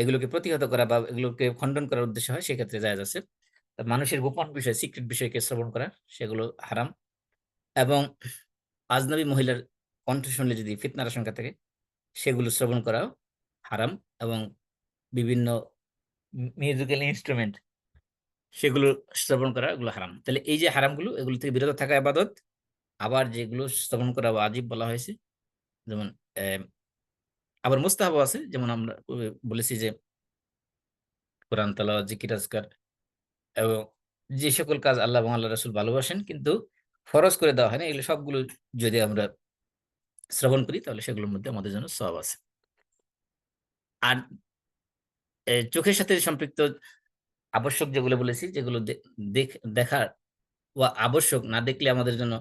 এগুলোকে প্রতিহত করা বা এগুলোকে খণ্ডন করার উদ্দেশ্য হয় সেক্ষেত্রে জায়েজ আছে। মানুষের গোপন বিষয়, সিক্রেট বিষয়কে শ্রবণ করা, সেগুলো হারাম। এবং আজনবী মহিলার কণ্ঠ শুনলে যদি ফিতনার আশঙ্কা থাকে, সেগুলো শ্রবণ করাও হারাম। এবং বিভিন্ন মিউজিক্যাল ইনস্ট্রুমেন্ট, সেগুলো শ্রবণ করা, এগুলো হারাম। তাহলে এই যে হারামগুলো, এগুলো থেকে বিরত থাকা ইবাদত। আবার যেগুলো শ্রবণ করা ওয়াজিব বলা হয়েছে, যেমন আবার মুস্তাহাব আছে, যেমন আমরা বলেছি যে কোরআন তেলাওয়াত, জিকির আজকার, এবং যে সকল কাজ আল্লাহ এবং আল্লাহ রাসূল ভালোবাসেন কিন্তু ফরজ করে দেওয়া হয় না, এগুলো সবগুলো যদি আমরা শ্রবণ করি তাহলে সেগুলোর মধ্যে আমাদের জন্য সওয়াব আছে। আর চোখের সাথে সম্পৃক্ত আবশ্যক যেগুলো বলেছি, যেগুলো দেখার বা আবশ্যক, না দেখলে আমাদের জন্য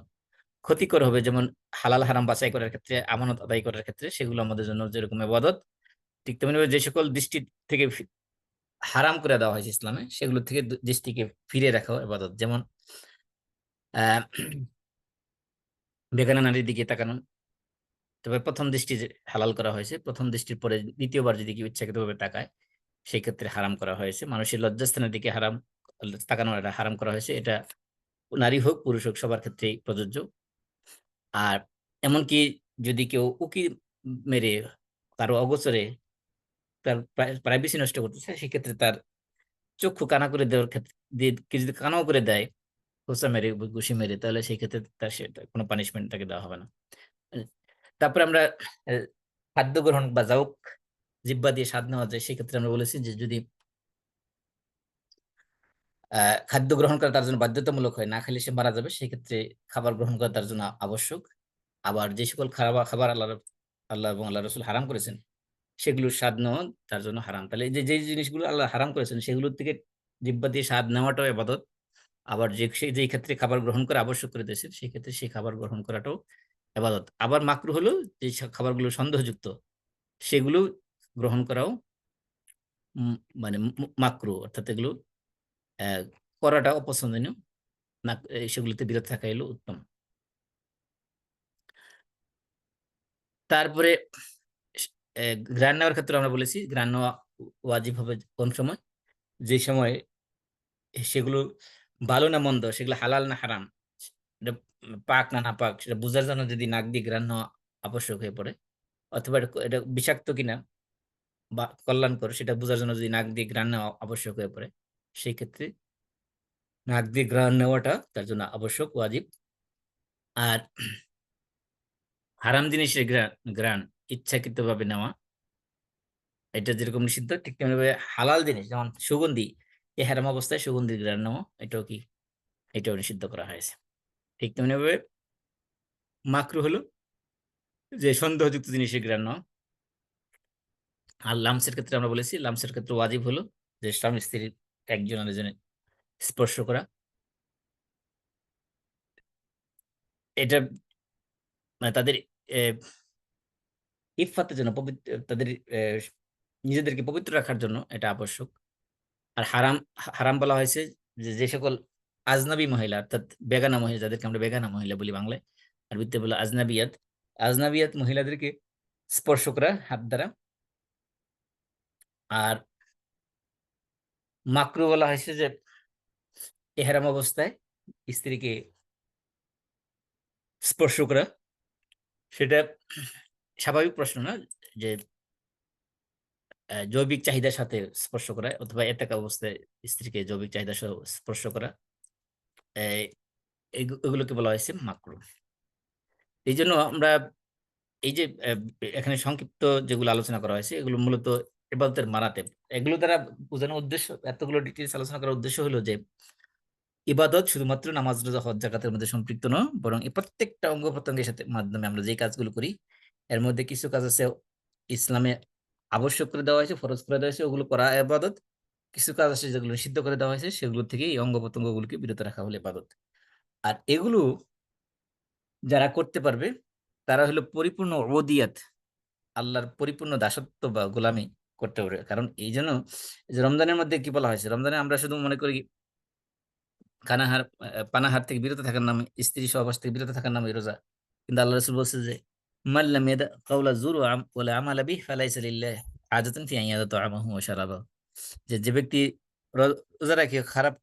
ক্ষতিকর হবে, যেমন হালাল হারাম বাছাই করার ক্ষেত্রে, আমানত আদায় করার ক্ষেত্রে, সেগুলো আমাদের জন্য যেরকম ইবাদত, ঠিক তেমনি যে সকল দৃষ্টি থেকে হারাম করে দেওয়া হয়েছে ইসলামে, সেগুলো থেকে দৃষ্টিকে ফিরে রাখা ইবাদত। যেমন আহ বেগানা নারীর দিকে তাকানো, তবে প্রথম দৃষ্টি যে হালাল করা হয়েছে, প্রথম দৃষ্টির পরে দ্বিতীয়বার যদি কেউ ইচ্ছাকৃতভাবে তাকায়, সেই ক্ষেত্রে হারাম করা হয়েছে। মানুষের লজ্জাস্থানের দিকে হারাম তাকানো, এটা হারাম করা হয়েছে। এটা নারী হোক পুরুষ হোক সবার ক্ষেত্রেই প্রযোজ্য। আর এমনকি যদি কেউ উকি মেরে কারো অগোচরে তার প্রাইভেসি নষ্ট করতে চায়, সেক্ষেত্রে তার চক্ষু কানা করে দেওয়ার ক্ষেত্রে যদি কানাও করে দেয়, খোঁচা মেরে ঘুষি মেরে, তাহলে সেই ক্ষেত্রে তার সেটা কোনো পানিশমেন্ট তাকে দেওয়া হবে না। তারপরে আমরা আহ, খাদ্য গ্রহণ বা যাওক জিহ্বা দিয়ে স্বাদ নেওয়া যায়, সেক্ষেত্রে আমরা বলেছি যে যদি খাদ্য গ্রহণ করা তার জন্য বাধ্যতামূলক হয়, না খেলে সে মারা যাবে, সেক্ষেত্রে খাবার গ্রহণ করা তার জন্য আবশ্যক। আবার যে সকল খাবার খাবার আল্লাহ এবং আল্লাহ রসুল হারাম করেছেন, সেগুলোর স্বাদ নেওয়া তার জন্য হারাম। তাহলে এই যে যে জিনিসগুলো আল্লাহ হারাম করেছেন, সেগুলোর থেকে জিহ্বা দিয়ে স্বাদ নেওয়াটাও ইবাদত। আবার যে ক্ষেত্রে খাবার গ্রহণ করা আবশ্যক করে দিয়েছেন, সেই ক্ষেত্রে সেই খাবার গ্রহণ করাটাও ইবাদত। আবার মাকরু হলো যে খাবারগুলো সন্দেহযুক্ত, সেগুলো গ্রহণ করাও মানে মাকরু, অর্থাৎ এগুলো আহ, করাটা অপছন্দনীয় না, সেগুলিতে বিরত থাকা এলো উত্তম। তারপরে ঘ্রাণ নেওয়ার ক্ষেত্রে আমরা বলেছি ঘ্রাণ নেওয়া ওয়াজিব হবে কোন সময়, যে সময় সেগুলো ভালো না মন্দ, সেগুলো হালাল না হারাম, এটা পাক না না পাক, সেটা বোঝার জন্য যদি নাক দিয়ে ঘ্রাণ নেওয়া আবশ্যক হয়ে পড়ে, অথবা এটা বিষাক্ত কিনা বা কল্যাণকর সেটা বোঝার জন্য যদি নাক দিয়ে ঘ্রাণ নেওয়া আবশ্যক হয়ে পড়ে, সেই ক্ষেত্রে নাক দিয়ে ঘ্রাণ নেওয়াটা তার জন্য আবশ্যক, ওয়াজিব। আর হারাম জিনিসের ঘ্রাণ ইচ্ছাকৃতভাবে নেওয়া, এটা যেরকম নিষিদ্ধ, ঠিক তেমনি হালাল জিনিস যেমন সুগন্ধি, এই হারাম অবস্থায় সুগন্ধির ঘ্রাণ নেওয়া, এটাও নিষিদ্ধ করা হয়েছে। ঠিক তেমনি ভাবে মাকরু হলো যে সন্দেহযুক্ত জিনিসের ঘ্রাণ নেওয়া। আর লামসের ক্ষেত্রে আমরা বলেছি, লামসের ক্ষেত্রে ওয়াজিব হলো যে স্বামী স্ত্রীর একজন আরেকজনের স্পর্শ করা। এটা মানে তাদের আহ, ইফাতের জন্য, পবিত্র, তাদের নিজেদেরকে পবিত্র রাখার জন্য এটা আবশ্যক। আর হারাম হারাম বলা হয়েছে যে যে সকল আজনাবী মহিলা, অর্থাৎ বেগানা মহিলা, যাদেরকে আমরা বেগানা মহিলা বলি বাংলায়, আরবিতে বলে আজনাবিয়াত, আজনাবিয়াত মহিলাদেরকে স্পর্শ করা হাত দ্বারা। আর মাকরু বলা হয়েছে যে এহরাম অবস্থায় স্ত্রীকে স্পর্শ করা, সেটা স্বাভাবিক প্রশ্ন না যে জৈবিক চাহিদার সাথে স্পর্শ করা, অথবা এতেকা অবস্থায় স্ত্রীকে জৈবিক চাহিদা সহ স্পর্শ করা, এই এগুলোকে বলা হয়েছে মাকরু। এই জন্য আমরা এই যে এখানে সংক্ষিপ্ত যেগুলো আলোচনা করা হয়েছে, এগুলো মূলত ইবাদতের মারাতেব। এগুলো দ্বারা বোঝানোর উদ্দেশ্য, এতগুলো ডিটেলস আলোচনা করার উদ্দেশ্য হলো যে ইবাদত শুধুমাত্র নামাজ রোজা হজ জাকাতের মধ্যে সম্পৃক্ত নয়, বরং এই প্রত্যেকটা অঙ্গ প্রত্যঙ্গের সাথে মাধ্যমে আমরা যে কাজগুলো করি, এর মধ্যে কিছু কাজ আছে ইসলামে আবশ্যক করে দেওয়া হয়েছে, ফরজ করে দেওয়া হয়েছে, ওগুলো করা ইবাদত। কিছু কাজ আছে যেগুলো নিষিদ্ধ করে দেওয়া হয়েছে, সেগুলো থেকে এই অঙ্গ প্রত্যঙ্গগুলোকে বিরত রাখা হলো ইবাদত। আর এগুলো যারা করতে পারবে তারা হলো পরিপূর্ণ ওদিয়াত, আল্লাহর পরিপূর্ণ দাসত্ব বা গোলামি করতে পারবে। কারণ এই জন্য এই যে রমজানের মধ্যে কি বলা হয়েছে, রমজানে আমরা শুধু মনে করি কানাহার পানাহার থেকে বিরত থাকার নামে, স্ত্রী সহবাস থেকে বিরত থাকার নামে রোজা। কিন্তু আল্লাহ রাসূল বলছে যে মাল্লাম ইয়াদা কাওলা জুর ওয়ালা আমালা বিহি ফালাইসা লিল্লাহি হাজাতুন ফি আন ইয়াদা তাআমাহু ওয়া শারাবাহু। যে ব্যক্তি রোজা রাখে খারাপ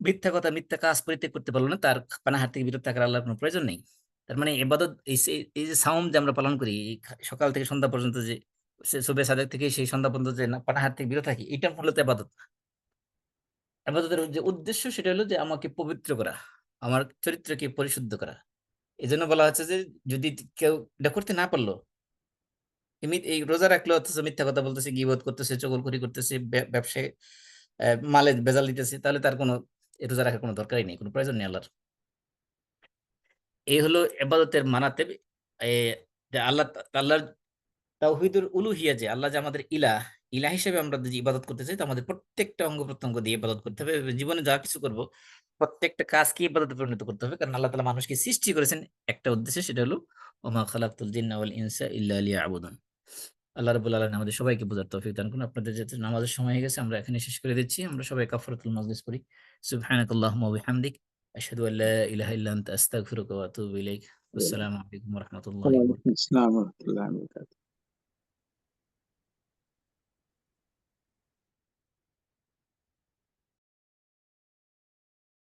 মিথ্যা কথা মিথ্যা কাজ পরিত্যাগ করতে পারলো না, তার পানাহার থেকে বিরত থাকার আল্লাহর কোনো প্রয়োজন নেই। তার মানে ইবাদত এই যে সাওম যে আমরা পালন করি, এই সকাল থেকে সন্ধ্যা পর্যন্ত যে সুবহে সাদেক থেকে সেই সন্ধ্যা পর্যন্ত যে পানাহার থেকে বিরত থাকি, এটা মূলত ইবাদত। ইবাদতের যে উদ্দেশ্য সেটা হলো যে আমাকে পবিত্র করা, আমার চরিত্রকে পরিশুদ্ধ করা। এই জন্য বলা হচ্ছে যে যদি কেউ এটা করতে না পারলো, এমনি এই রোজা রাখলো অথচ মিথ্যা কথা বলতেছে, গীবত করতেছে, চগলখড়ি করতেছে, ব্যবসায় মালে ভেজাল দিতেছে, তাহলে তার কোনো এই রোজা রাখার কোনো দরকারই নেই, কোনো প্রয়োজন নেই আল্লাহর। এই হলো ইবাদতের মানাতে। এ, যে আল্লাহর তাওহীদুল উলুহিয়া, যে আল্লাহ যে আমাদের ইলাহ, ইলাহ হিসেবে আমরা যে ইবাদত করতে চাই, তো আমাদের প্রত্যেকটা অঙ্গ প্রত্যঙ্গ দিয়ে ইবাদত করতে হবে। জীবনে যা কিছু করব প্রত্যেকটা কাজকে ইবাদতে পরিণত করতে হবে। কারণ আল্লাহ তাআলা মানুষকে সৃষ্টি করেছেন একটা উদ্দেশ্যে, সেটা হলো ওমা খালাকতুল জিন্না ওয়াল ইনসা ইল্লা লিয়াবুদুন। আল্লাহ রাব্বুল আলামিন আমাদের সবাইকে বোঝার তৌফিক দান করুন। আপনাদের যেহেতু নামাজের সময় হয়ে গেছে, আমরা এখানে শেষ করে দিচ্ছি। আমরা সবাই কাফারাতুল মাজলিস পড়ি। সুবহানাকাল্লাহুম্মা ওয়া বিহামদিক আশহাদু আল্লা ইলাহা ইল্লা আনতা আস্তাগফিরুকা ওয়া আতুবু ইলাইক। আসসালামু আলাইকুম ওয়া রাহমাতুল্লাহি ওয়া ওয়ালাইকুম বারাকাতুহু। আসসালাম ওয়া রাহমাতুল্লাহি ওয়া বারাকাতুহু।